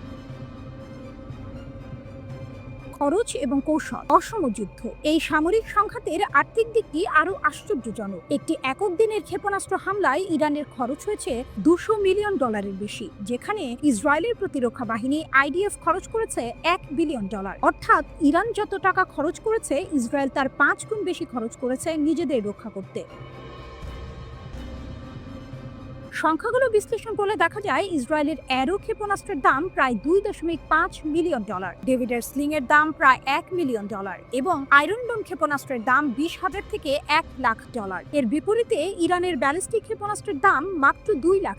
খরচ এবং কৌশল। অসম যুদ্ধ। এই সামরিক সংঘাতের আর্থিক দিকটি আরো আশ্চর্যজনক। একটি একক দিনের ক্ষেপণাস্ত্র হামলায় ইরানের খরচ হয়েছে $200 মিলিয়ন বেশি, যেখানে ইসরায়েলের প্রতিরক্ষা বাহিনী আইডিএফ খরচ করেছে $1 বিলিয়ন। অর্থাৎ ইরান যত টাকা খরচ করেছে, ইসরায়েল তার 5 গুণ বেশি খরচ করেছে নিজেদের রক্ষা করতে। সংখ্যাগুলো বিশ্লেষণ করলে দেখা যায় ইসরায়েলের অ্যারো ক্ষেপণাস্ত্রের দাম প্রায় $2.5 মিলিয়ন, ডেভিডের স্লিং এর দাম প্রায় $1 মিলিয়ন এবং আয়রন ডোম ক্ষেপণাস্ত্রের দাম $20,000 থেকে $1 লাখ। এর বিপরীতে ইরানের ব্যালিস্টিক ক্ষেপণাস্ত্রের দাম মাত্র $2 লাখ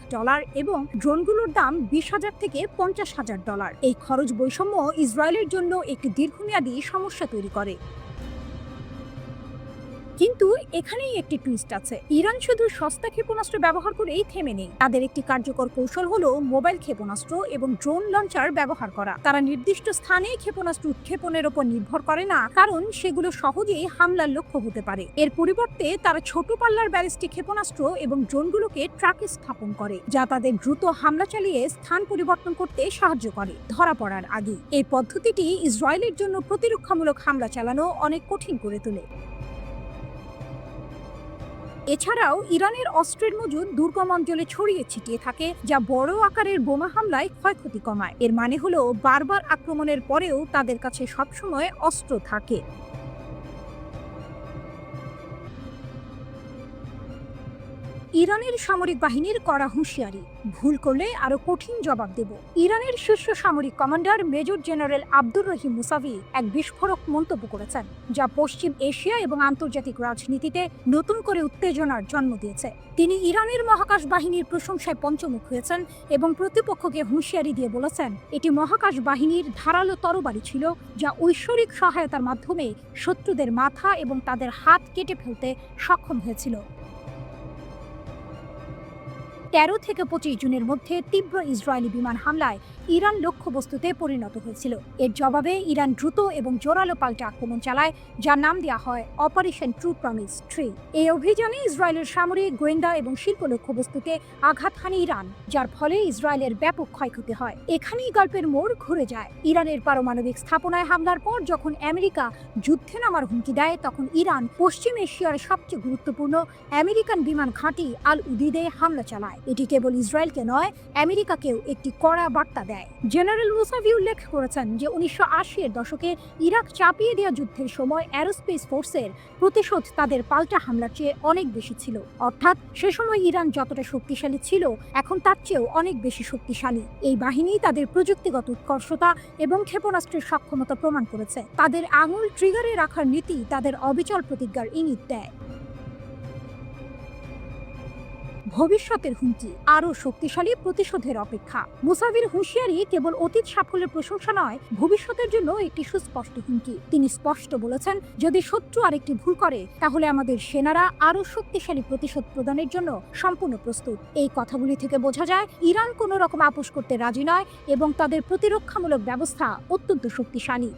এবং ড্রোনগুলোর দাম $20,000 থেকে $50,000। এই খরচ বৈষম্য ইসরায়েলের জন্য একটি দীর্ঘমেয়াদী সমস্যা তৈরি করে। কিন্তু এখানেই একটি টুইস্ট আছে। ইরান শুধু সস্তা ক্ষেপণাস্ত্র ব্যবহার করেই থেমে নেই। তাদের একটি কার্যকর কৌশল হলো মোবাইল ক্ষেপণাস্ত্র এবং ড্রোন লঞ্চার ব্যবহার করা। তারা নির্দিষ্ট স্থানে ক্ষেপণাস্ত্র উৎক্ষেপণের উপর নির্ভর করে না, কারণ সেগুলো সহজেই হামলার লক্ষ্য হতে পারে। এর পরিবর্তে তারা ছোট পাল্লার ব্যালিস্টিক ক্ষেপণাস্ত্র এবং ড্রোনগুলোকে ট্রাকে স্থাপন করে, যা তাদের দ্রুত হামলা চালিয়ে স্থান পরিবর্তন করতে সাহায্য করে ধরা পড়ার আগে। এই পদ্ধতিটি ইসরায়েলের জন্য প্রতিরক্ষামূলক হামলা চালানো অনেক কঠিন করে তোলে। এছাড়াও ইরানের অস্ত্রের মজুদ দুর্গম অঞ্চলে ছড়িয়ে ছিটিয়ে থাকে, যা বড় আকারের বোমা হামলায় ক্ষয়ক্ষতি কমায়। এর মানে হলো বারবার আক্রমণের পরেও তাদের কাছে সবসময় অস্ত্র থাকে। ইরানের সামরিক বাহিনীর কড়া হুঁশিয়ারি, ভুল করলে আরো কঠিন জবাব দেব। ইরানের শীর্ষ সামরিক commander major general Abdur Rahim Musavi এক বিস্ফোরক মন্তব্য করেছেন, যা পশ্চিম এশিয়া এবং আন্তর্জাতিক রাজনীতিতে নতুন করে উত্তেজনার জন্ম দিয়েছে। তিনি ইরানের মহাকাশ বাহিনীর প্রশংসায় পঞ্চমুখ হয়েছেন এবং প্রতিপক্ষকে হুঁশিয়ারি দিয়ে বলেছেন, এটি মহাকাশ বাহিনীর ধারালো তরবারি ছিল, যা ঐশ্বরিক সহায়তার মাধ্যমে শত্রুদের মাথা এবং তাদের হাত কেটে ফেলতে সক্ষম হয়েছিল। 13 থেকে 25 জুনের মধ্যে তীব্র ইসরায়েলি বিমান হামলায় ইরান লক্ষ্যবস্তুতে পরিণত হয়েছিল। এর জবাবে ইরান দ্রুত এবং জোরালো পাল্টা আক্রমণ চালায়, যার নাম দেওয়া হয় অপারেশন ট্রু প্রমিস 3। এই অভিযানে ইসরায়েলের সামরিক, গোয়েন্দা এবং শিল্প লক্ষ্যবস্তুতে আঘাত হানে ইরান, যার ফলে ইসরায়েলের ব্যাপক ক্ষয়ক্ষতি হয়। এখানেই গল্পের মোড় ঘুরে যায়। ইরানের পারমাণবিক স্থাপনায় হামলার পর যখন আমেরিকা যুদ্ধে নামার হুমকি দেয়, তখন ইরান পশ্চিম এশিয়ার সবচেয়ে গুরুত্বপূর্ণ আমেরিকান বিমান ঘাঁটি আল উদিদে হামলা চালায়। এটি কেবল ইসরায়েলকে নয়, আমেরিকাকেও একটি কড়া বার্তা দেয়। জেনারেল মুসাভি উল্লেখ করেছেন যে 1980-এর দশকে ইরাক চাপিয়ে দেওয়া যুদ্ধের সময় অ্যারোস্পেস ফোর্সের প্রতিশোধ তাদের পাল্টা হামলার চেয়ে অনেক বেশি ছিল। অর্থাৎ সে সময় ইরান যতটা শক্তিশালী ছিল, এখন তার চেয়েও অনেক বেশি শক্তিশালী। এই বাহিনী তাদের প্রযুক্তিগত উৎকর্ষতা এবং ক্ষেপণাস্ত্রের সক্ষমতা প্রমাণ করেছে। তাদের আঙুল ট্রিগারে রাখার নীতি তাদের অবিচল প্রতিজ্ঞার ইঙ্গিত দেয়। ভবিষ্যতের হুমকি, আরও শক্তিশালী প্রতিশোধের অপেক্ষা। মুসাভির হুঁশিয়ারি কেবল অতীত সাফল্যের প্রশংসা নয়, ভবিষ্যতের জন্য একটি সুস্পষ্ট হুমকি। তিনি স্পষ্ট বলেছেন, যদি শত্রু আরেকটি ভুল করে, তাহলে আমাদের সেনারা আরও শক্তিশালী প্রতিশোধ প্রদানের জন্য সম্পূর্ণ প্রস্তুত। এই কথাগুলি থেকে বোঝা যায় ইরান কোনো রকম আপোষ করতে রাজি নয় এবং তাদের প্রতিরক্ষামূলক ব্যবস্থা অত্যন্ত শক্তিশালী।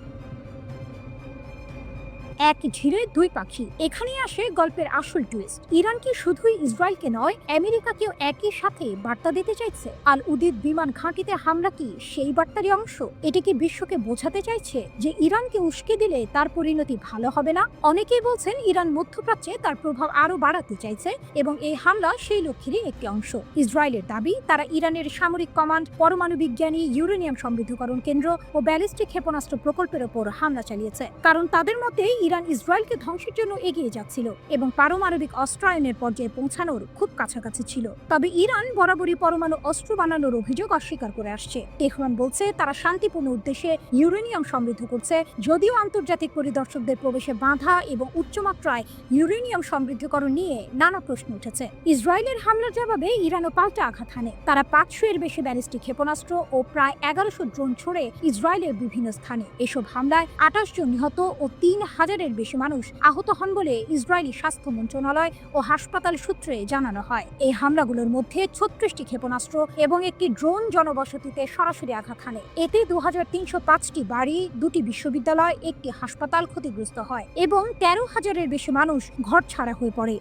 এক ঝিরে দুই পাখি, এখানেই আসে গল্পের আসল টুইস্ট। ইরান কি শুধুই ইসরায়েলকে নয়, আমেরিকাকেও একই সাথে বার্তা দিতে চাইছে? আল উদিদ বিমান ঘাঁটিতে হামলা কি সেই বার্তারই অংশ? এটি কি বিশ্বকে বোঝাতে চাইছে যে ইরানকে উস্কে দিলে তার পরিণতি ভালো হবে না? অনেকেই বলছেন ইরান মধ্যপ্রাচ্যে তার প্রভাব আরো বাড়াতে চাইছে এবং এই হামলা সেই লক্ষ্যেরই একটি অংশ। ইসরায়েলের দাবি, তারা ইরানের সামরিক কমান্ড, পরমাণু বিজ্ঞানী, ইউরেনিয়াম সমৃদ্ধকরণ কেন্দ্র ও ব্যালিস্টিক ক্ষেপণাস্ত্র প্রকল্পের ওপর হামলা চালিয়েছে, কারণ তাদের মতে ইরান ইসরায়েলকে ধ্বংসের জন্য এগিয়ে যাচ্ছিল এবং পারমাণবিক অস্ত্রায়নের পর্যায়ে পৌঁছানোর খুব কাছাকাছি ছিল। তবে ইরান বরাবরই পরমাণু অস্ত্র বানানোর অভিযোগ অস্বীকার করে আসছে। তেহরান বলছে তারা শান্তিপূর্ণ উদ্দেশ্যে ইউরেনিয়াম সমৃদ্ধ করছে, যদিও আন্তর্জাতিক পরিদর্শকদের প্রবেশে বাধা এবং উচ্চমাত্রায় ইউরেনিয়াম সমৃদ্ধকরণ নিয়ে নানা প্রশ্ন উঠেছে। ইসরায়েলের হামলার জবাবে ইরানও পাল্টা আঘাত হানে। তারা 500-এর বেশি ব্যালিস্টিক ক্ষেপণাস্ত্র ও প্রায় 1100 ড্রোন ছড়ে ইসরায়েলের বিভিন্ন স্থানে। এসব হামলায় 28 জন নিহত ও 3000-এর বেশি মানুষ আহত হন বলে ইসরায়েলি স্বাস্থ্য মন্ত্রণালয় ও হাসপাতাল সূত্রে জানানো হয়। এই হামলাগুলোর মধ্যে 36টি ক্ষেপণাস্ত্র এবং একটি ড্রোন জনবসতিতে সরাসরি আঘাত হানে। এতে 2305টি বাড়ি, 2টি বিশ্ববিদ্যালয়, একটি হাসপাতাল ক্ষতিগ্রস্ত হয় এবং 13,000-এর বেশি মানুষ ঘরছাড়া হয়ে পড়ে।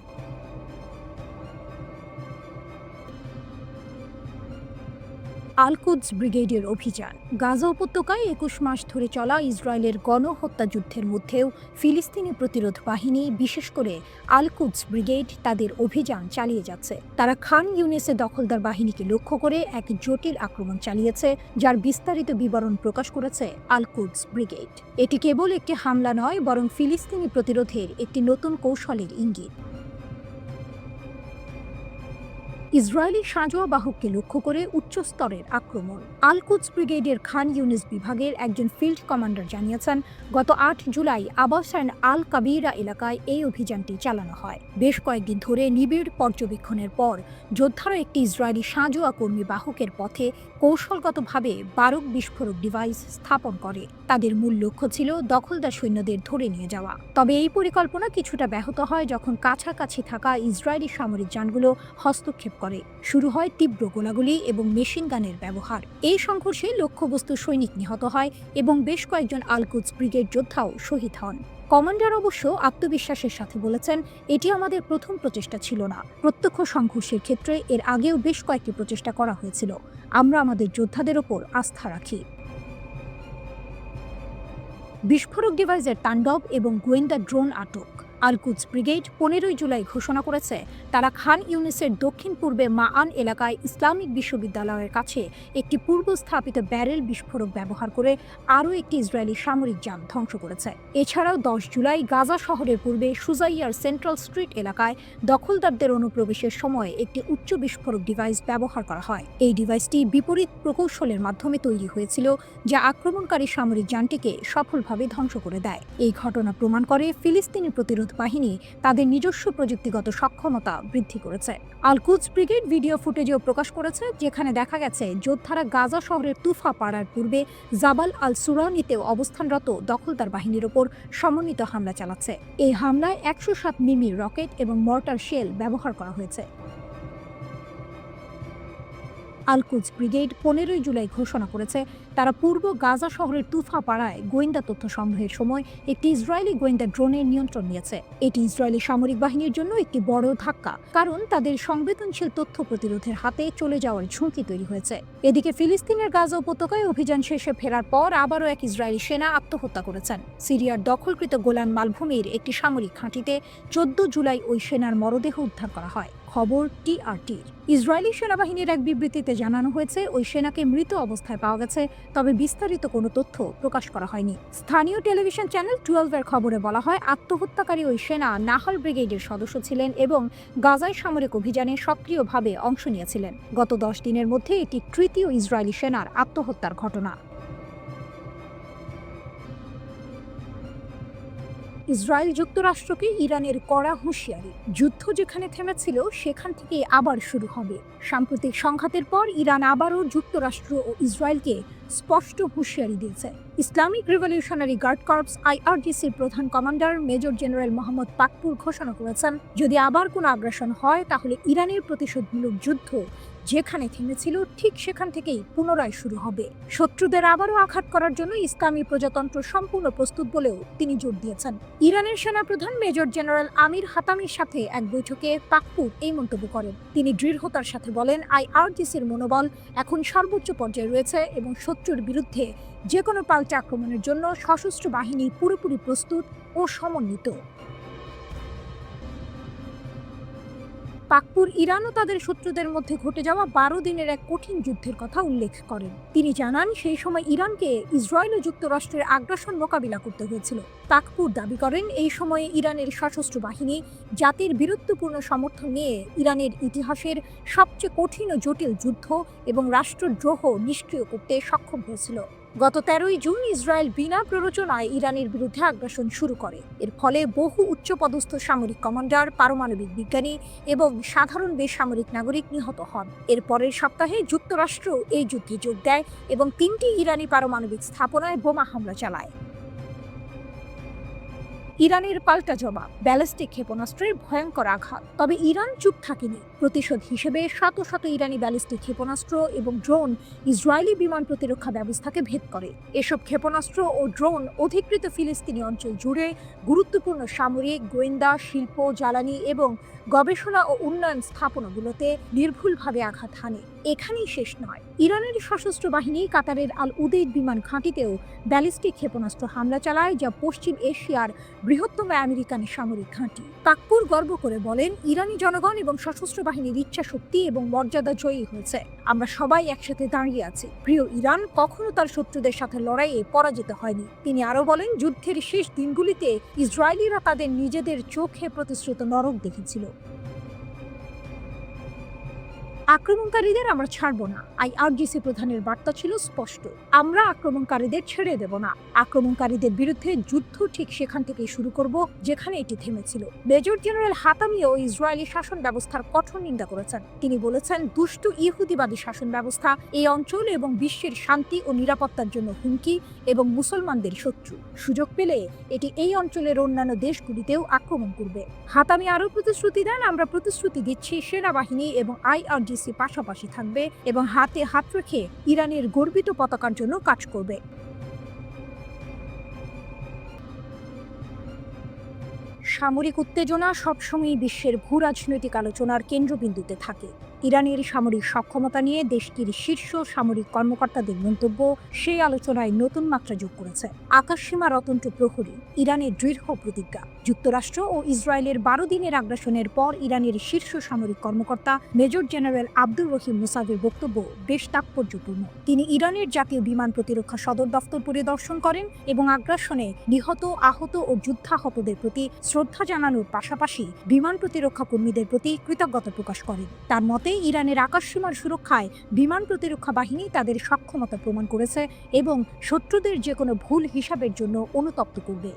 আল-কুদস ব্রিগেডের অভিযান। গাজা উপত্যকায় 21 মাস ধরে চলা ইসরায়েলের গণহত্যা যুদ্ধের মধ্যেও ফিলিস্তিনি প্রতিরোধ বাহিনী, বিশেষ করে আল-কুদস ব্রিগেড, তাদের অভিযান চালিয়ে যাচ্ছে। তারা খান ইউনিসে দখলদার বাহিনীকে লক্ষ্য করে এক জটিল আক্রমণ চালিয়েছে, যার বিস্তারিত বিবরণ প্রকাশ করেছে আল-কুদস ব্রিগেড। এটি কেবল একটি হামলা নয়, বরং ফিলিস্তিনি প্রতিরোধের একটি নতুন কৌশলের ইঙ্গিত। ইসরায়েলি সাঁজোয়া বাহককে লক্ষ্য করে উচ্চ স্তরের আক্রমণ। আল কুদস ব্রিগেডের খান ইউনিস বিভাগের একজন ফিল্ড কমান্ডার জানিয়েছেন, গত ৮ জুলাই আবাসান আল কাবিরা এলাকায় এই অভিযানটি চালানো হয়। বেশ কয়েকদিন ধরে নিবিড় পর্যবেক্ষণের পর যোদ্ধারা একটি ইসরায়েলি সাঁজোয়া কর্মী বাহকের পথে কৌশলগতভাবে 12 বিস্ফোরক ডিভাইস স্থাপন করে। তাদের মূল লক্ষ্য ছিল দখলদার সৈন্যদের ধরে নিয়ে যাওয়া। তবে এই পরিকল্পনা কিছুটা ব্যাহত হয় যখন কাছাকাছি থাকা ইসরায়েলি সামরিক যানগুলো হস্তক্ষেপ করে। শুরু হয় তীব্র গোলাগুলি এবং মেশিন গানের ব্যবহার। এই সংঘর্ষে লক্ষ্যবস্তু সৈনিক নিহত হয় এবং বেশ কয়েকজন আল কুদস ব্রিগেড যোদ্ধাও শহীদ হন। কমান্ডার অবশ্য আত্মবিশ্বাসের সাথে বলেছেন, এটি আমাদের প্রথম প্রচেষ্টা ছিল না। প্রত্যক্ষ সংঘর্ষের ক্ষেত্রে এর আগেও বেশ কয়েকটি প্রচেষ্টা করা হয়েছিল। আমরা আমাদের যোদ্ধাদের ওপর আস্থা রাখি। বিস্ফোরক ডিভাইসের তাণ্ডব এবং গোয়েন্দা ড্রোন আটক। আল কুদস ব্রিগেড 15 জুলাই ঘোষণা করেছে তারা খান ইউনিসের দক্ষিণ পূর্বে মাআন এলাকায় ইসলামিক বিশ্ববিদ্যালয়ের কাছে একটি পূর্ব স্থাপিত ব্যারেল বিস্ফোরক ব্যবহার করে আরও একটি ইসরায়েলি সামরিক যান ধ্বংস করেছে। এছাড়াও 10 জুলাই গাজা শহরের পূর্বে সুজাইয়ার সেন্ট্রাল স্ট্রিট এলাকায় দখলদারদের অনুপ্রবেশের সময় একটি উচ্চ বিস্ফোরক ডিভাইস ব্যবহার করা হয়। এই ডিভাইসটি বিপরীত প্রকৌশলের মাধ্যমে তৈরি হয়েছিল, যা আক্রমণকারী সামরিক যানটিকে সফলভাবে ধ্বংস করে দেয়। এই ঘটনা প্রমাণ করে ফিলিস্তিনি প্রতিরোধ বাহিনী তাদের নিজস্ব প্রযুক্তিগত সক্ষমতা বৃদ্ধি করেছে। আল কুদস ব্রিগেড ভিডিও ফুটেজও প্রকাশ করেছে, যেখানে দেখা গেছে যোদ্ধারা গাজা শহরের তুফা পাড়ার পূর্বে জাবাল আল সুরানিতেও অবস্থানরত দখলদার বাহিনীর ওপর সমন্বিত হামলা চালাচ্ছে। এই হামলায় 107 মিমি রকেট এবং মর্টার শেল ব্যবহার করা হয়েছে। আল কুদস ব্রিগেড 15 জুলাই ঘোষণা করেছে তারা পূর্ব গাজা শহরের তুফা পাড়ায় গোয়েন্দা তথ্য সংগ্রহের সময় একটি ইসরায়েলি গোয়েন্দা ড্রোনের নিয়ন্ত্রণ নিয়েছে। এটি ইসরায়েলি সামরিক বাহিনীর জন্য একটি বড় ধাক্কা, কারণ তাদের সংবেদনশীল তথ্য প্রতিরোধের হাতে চলে যাওয়ার ঝুঁকি তৈরি হয়েছে। এদিকে ফিলিস্তিনের গাজা উপত্যকায় অভিযান শেষে ফেরার পর আবারও এক ইসরায়েলি সেনা আত্মহত্যা করেছেন। সিরিয়ার দখলকৃত গোলান মালভূমির একটি সামরিক ঘাঁটিতে 14 জুলাই ওই সেনার মরদেহ উদ্ধার করা হয়। খবর টিআরটির। ইসরায়েলি সেনাবাহিনীর এক বিবৃতিতে জানানো হয়েছে ওই সেনাকে মৃত অবস্থায় পাওয়া গেছে, তবে বিস্তারিত কোনো তথ্য প্রকাশ করা হয়নি। স্থানীয় টেলিভিশন চ্যানেল 12-এর খবরে বলা হয়, আত্মহত্যাকারী ওই সেনা নাহাল ব্রিগেডের সদস্য ছিলেন এবং গাজায় সামরিক অভিযানে সক্রিয়ভাবে অংশ নিয়েছিলেন। গত 10 দিনের মধ্যে এটি তৃতীয় ইসরায়েলি সেনার আত্মহত্যার ঘটনা। ইসরায়েল যুক্তরাষ্ট্রকে ইরানের কড়া হুঁশিয়ারি। যুদ্ধ যেখানে থেমেছিল সেখান থেকে আবার শুরু হবে। সাম্প্রতিক সংঘাতের পর ইরান আবারও যুক্তরাষ্ট্র ও ইসরায়েলকে স্পষ্ট হুঁশিয়ারি দিয়েছে। ইসলামিক রিভলিউশনারি গার্ড কর্পস IRGCর প্রধান commander major general Mohammad Pakpour ঘোষণা করেছেন, যদি আবার কোনো আগ্রাসন হয় তাহলে ইরানের প্রতিশোধমূলক যুদ্ধ যেখানে থেমেছিল ঠিক সেখান থেকেই পুনরায় শুরু হবে। শত্রুদের আবারও আঘাত করার জন্য ইসলামী প্রজাতন্ত্র সম্পূর্ণ প্রস্তুত বলেও তিনি জোর দিয়েছেন। ইরানের সেনাপ্রধান মেজর জেনারেল আমির হাতামির সাথে এক বৈঠকে পাকপুর এই মন্তব্য করেন। তিনি দৃঢ়তার সাথে বলেন, IRGCর মনোবল এখন সর্বোচ্চ পর্যায়ে রয়েছে এবং শত্রুর বিরুদ্ধে যে কোনো পাল্টা আক্রমণের জন্য সশস্ত্র বাহিনী পুরোপুরি প্রস্তুত ও সমন্বিত। পাকপুর ইরান ও তাদের শত্রুদের মধ্যে ঘটে যাওয়া 12 দিনের এক কঠিন যুদ্ধের কথা উল্লেখ করেন। তিনি জানান, সেই সময় ইরানকে ইসরায়েল ও যুক্তরাষ্ট্রের আগ্রাসন মোকাবিলা করতে হয়েছিল। পাকপুর দাবি করেন, এই সময়ে ইরানের সশস্ত্র বাহিনী জাতির বীরত্বপূর্ণ সমর্থন নিয়ে ইরানের ইতিহাসের সবচেয়ে কঠিন ও জটিল যুদ্ধ এবং রাষ্ট্রদ্রোহ নিষ্ক্রিয় করতে সক্ষম হয়েছিল। গত 13 জুন ইসরায়েল বিনা প্ররোচনায় ইরানের বিরুদ্ধে আগ্রাসন শুরু করে। এর ফলে বহু উচ্চপদস্থ সামরিক কমান্ডার, পারমাণবিক বিজ্ঞানী এবং সাধারণ বেসামরিক নাগরিক নিহত হন। এর পরের সপ্তাহে যুক্তরাষ্ট্র এই যুদ্ধে যোগ দেয় এবং 3টি ইরানি পারমাণবিক স্থাপনায় বোমা হামলা চালায়। ইরানের পাল্টা জবাব, ব্যালিস্টিক ক্ষেপণাস্ত্রের ভয়ঙ্কর আঘাত। তবে ইরান চুপ থাকেনি। প্রতিশোধ হিসেবে শত শত ইরানি ব্যালিস্টিক ক্ষেপণাস্ত্র এবং ড্রোন ইসরায়েলি বিমান প্রতিরক্ষা ব্যবস্থাকে ভেদ করে। এসব ক্ষেপণাস্ত্র ও ড্রোন অধিকৃত ফিলিস্তিনি অঞ্চল জুড়ে গুরুত্বপূর্ণ সামরিক, গোয়েন্দা, শিল্প, জ্বালানি এবং গবেষণা ও উন্নয়ন স্থাপনাগুলোতে নির্ভুলভাবে আঘাত হানে। এখানেই শেষ নয়, ইরানের সশস্ত্র বাহিনী কাতারের আল উদেইদ বিমান ঘাঁটিতেও ব্যালিস্টিক ক্ষেপণাস্ত্র হামলা চালায়, যা পশ্চিম এশিয়ার বৃহত্তম আমেরিকান সামরিক ঘাঁটি। পাকপুর গর্ব করে বলেন, ইরানি জনগণ এবং সশস্ত্র বাহিনীর ইচ্ছা শক্তি এবং মর্যাদা জয়ী হয়েছে। আমরা সবাই একসাথে দাঁড়িয়ে আছি। প্রিয় ইরান কখনো তার শত্রুদের সাথে লড়াইয়ে পরাজিত হয়নি। তিনি আরো বলেন, যুদ্ধের শেষ দিনগুলিতে ইসরায়েলিরা তাদের নিজেদের চোখে প্রতিশ্রুত নরক দেখেছিল। আক্রমণকারীদের আমরা ছাড়ব না। আইআরজিসি প্রধানের বার্তা ছিল স্পষ্ট, আমরা আক্রমণকারীদের ছেড়ে দেব না। আক্রমণকারীদের বিরুদ্ধে যুদ্ধ ঠিক সেখান থেকেই শুরু করব যেখানে এটি থেমেছিল। মেজর জেনারেল হাতামিও ইসরায়েলি শাসন ব্যবস্থার কঠোর নিন্দা করেছেন। তিনি বলেছেন, দুষ্ট ইহুদিবাদী শাসন ব্যবস্থা এই অঞ্চল এবং বিশ্বের শান্তি ও নিরাপত্তার জন্য হুমকি এবং মুসলমানদের শত্রু। সুযোগ পেলে এটি এই অঞ্চলের অন্যান্য দেশগুলিতেও আক্রমণ করবে। হাতামি আরও প্রতিশ্রুতি দেন, আমরা প্রতিশ্রুতি দিচ্ছি সেনাবাহিনী এবং আইআরজিসি পাশাপাশি থাকবে এবং হাতে হাত রেখে ইরানের গর্বিত পতাকার জন্য কাজ করবে। সামরিক উত্তেজনা সবসময় বিশ্বের ভূ রাজনৈতিক আলোচনার কেন্দ্রবিন্দুতে থাকে। ইরানের সামরিক সক্ষমতা নিয়ে দেশটির শীর্ষ সামরিক কর্মকর্তাদের মন্তব্য সেই আলোচনায় নতুন মাত্রা যোগ করেছে। আকাশসীমার অতন্ত্র প্রহরী, ইরানের দৃঢ় প্রতিজ্ঞা। যুক্তরাষ্ট্র ও ইসরায়েলের 12 দিনের আগ্রাসনের পর ইরানের শীর্ষ সামরিক কর্মকর্তা মেজর জেনারেল আব্দুর রহিম মুসাভির বক্তব্য বেশ তাৎপর্যপূর্ণ। তিনি ইরানের জাতীয় বিমান প্রতিরক্ষা সদর দফতর পরিদর্শন করেন এবং আগ্রাসনে নিহত, আহত ও যুদ্ধাহতদের প্রতি শ্রদ্ধা জানানোর পাশাপাশি বিমান প্রতিরক্ষা কর্মীদের প্রতি কৃতজ্ঞতা প্রকাশ করেন। তার মতে, ইরানের আকাশসীমার সুরক্ষায় বিমান প্রতিরক্ষা বাহিনী তাদের সক্ষমতা প্রমাণ করেছে এবং শত্রুদের যে কোনো ভুল হিসাবের জন্য অনুতপ্ত করবে।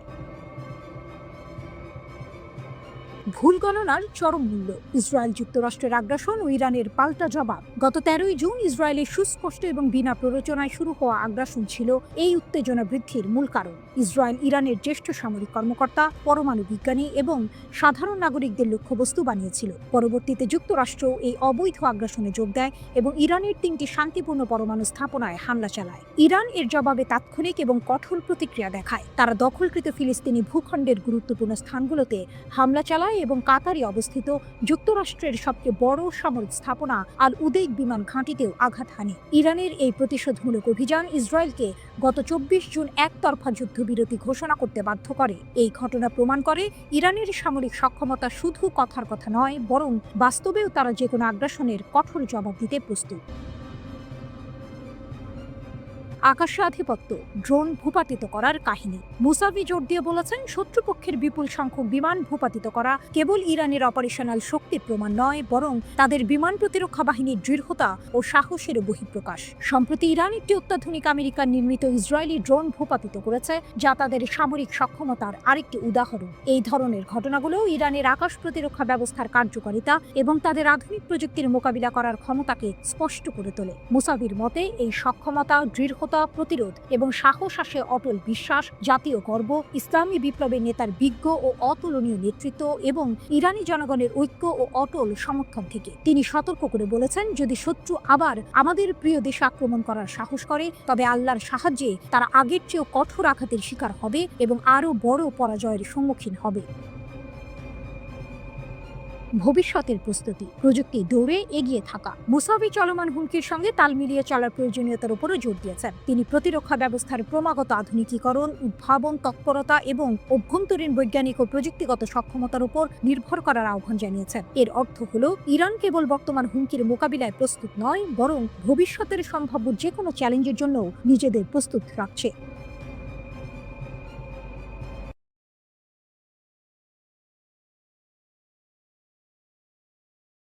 ভুল গণনার চরম মূল্য, ইসরায়েল যুক্তরাষ্ট্রের আগ্রাসন ও ইরানের পাল্টা জবাব। গত 13 জুন ইসরায়েলের সুস্পষ্ট এবং বিনা প্ররোচনায় শুরু হওয়া আগ্রাসন ছিল এই উত্তেজনা বৃদ্ধির মূল কারণ। ইসরায়েল ইরানের জ্যেষ্ঠ সামরিক কর্মকর্তা, পরমাণু বিজ্ঞানী এবং সাধারণ নাগরিকদের লক্ষ্যবস্তু বানিয়েছিল। পরবর্তীতে যুক্তরাষ্ট্র এই অবৈধ আগ্রাসনে যোগ দেয় এবং ইরানের 3টি শান্তিপূর্ণ পরমাণু স্থাপনায় হামলা চালায়। ইরান এর জবাবে তাৎক্ষণিক এবং কঠোর প্রতিক্রিয়া দেখায়। তারা দখলকৃত ফিলিস্তিনি ভূখণ্ডের গুরুত্বপূর্ণ স্থানগুলোতে হামলা চালায় এবং কাতারে অবস্থিত যুক্তরাষ্ট্রের সবচেয়ে বড় সামরিক স্থাপনা আল উদেইদ বিমান ঘাঁটিতেও আঘাত হানে। ইরানের এই প্রতিশোধমূলক অভিযান ইসরায়েলকে গত 24 জুন একতরফা যুদ্ধবিরতি ঘোষণা করতে বাধ্য করে। এই ঘটনা প্রমাণ করে ইরানের সামরিক সক্ষমতা শুধু কথার কথা নয়, বরং বাস্তবেও তারা যে কোনো আগ্রাসনের কঠোর জবাব দিতে প্রস্তুত। আকাশে আধিপত্য, ড্রোন ভূপাতিত করার কাহিনী। মুসাভি জোর দিয়ে বলেছেন, শত্রুপক্ষের বিপুল সংখ্যক বিমান ভূপাতিত করা কেবল ইরানের অপারেশনাল শক্তির প্রমাণ নয়, বরং তাদের বিমান প্রতিরক্ষা বাহিনীর দৃঢ়তা ও সাহসের বহিঃপ্রকাশ। সম্প্রতি ইরান একটি অত্যাধুনিক আমেরিকান নির্মিত ইসরায়েলি ড্রোন ভূপাতিত করেছে, যা তাদের সামরিক সক্ষমতার আরেকটি উদাহরণ। এই ধরনের ঘটনাগুলো ইরানের আকাশ প্রতিরক্ষা ব্যবস্থার কার্যকারিতা এবং তাদের আধুনিক প্রযুক্তির মোকাবিলা করার ক্ষমতাকে স্পষ্ট করে তোলে। মুসাভির মতে, এই সক্ষমতা, দৃঢ়তা, প্রতিরোধ এবং সাহস আসে অটল বিশ্বাস, জাতীয় গর্ব, ইসলামী বিপ্লবের নেতার বিজ্ঞ ও অতুলনীয় নেতৃত্ব এবং ইরানি জনগণের ঐক্য ও অটল সমর্থন থেকে। তিনি সতর্ক করে বলেছেন, যদি শত্রু আবার আমাদের প্রিয় দেশে আক্রমণ করার সাহস করে, তবে আল্লাহর সাহায্যে তারা আগের চেয়েও কঠোর আঘাতের শিকার হবে এবং আরও বড় পরাজয়ের সম্মুখীন হবে। ভবিষ্যতের প্রস্তুতি, প্রযুক্তি দৌড়ে এগিয়ে থাকা। মুসাভি চলমান হুমকির সঙ্গে তাল মিলিয়ে চলার প্রয়োজনীয়তার উপরও জোর দিয়েছেন। তিনি প্রতিরক্ষা ব্যবস্থার ক্রমাগত আধুনিকীকরণ, উদ্ভাবন, তৎপরতা এবং অভ্যন্তরীণ বৈজ্ঞানিক ও প্রযুক্তিগত সক্ষমতার উপর নির্ভর করার আহ্বান জানিয়েছেন। এর অর্থ হল, ইরান কেবল বর্তমান হুমকির মোকাবিলায় প্রস্তুত নয়, বরং ভবিষ্যতের সম্ভাব্য যে কোনো চ্যালেঞ্জের জন্য নিজেদের প্রস্তুত রাখছে।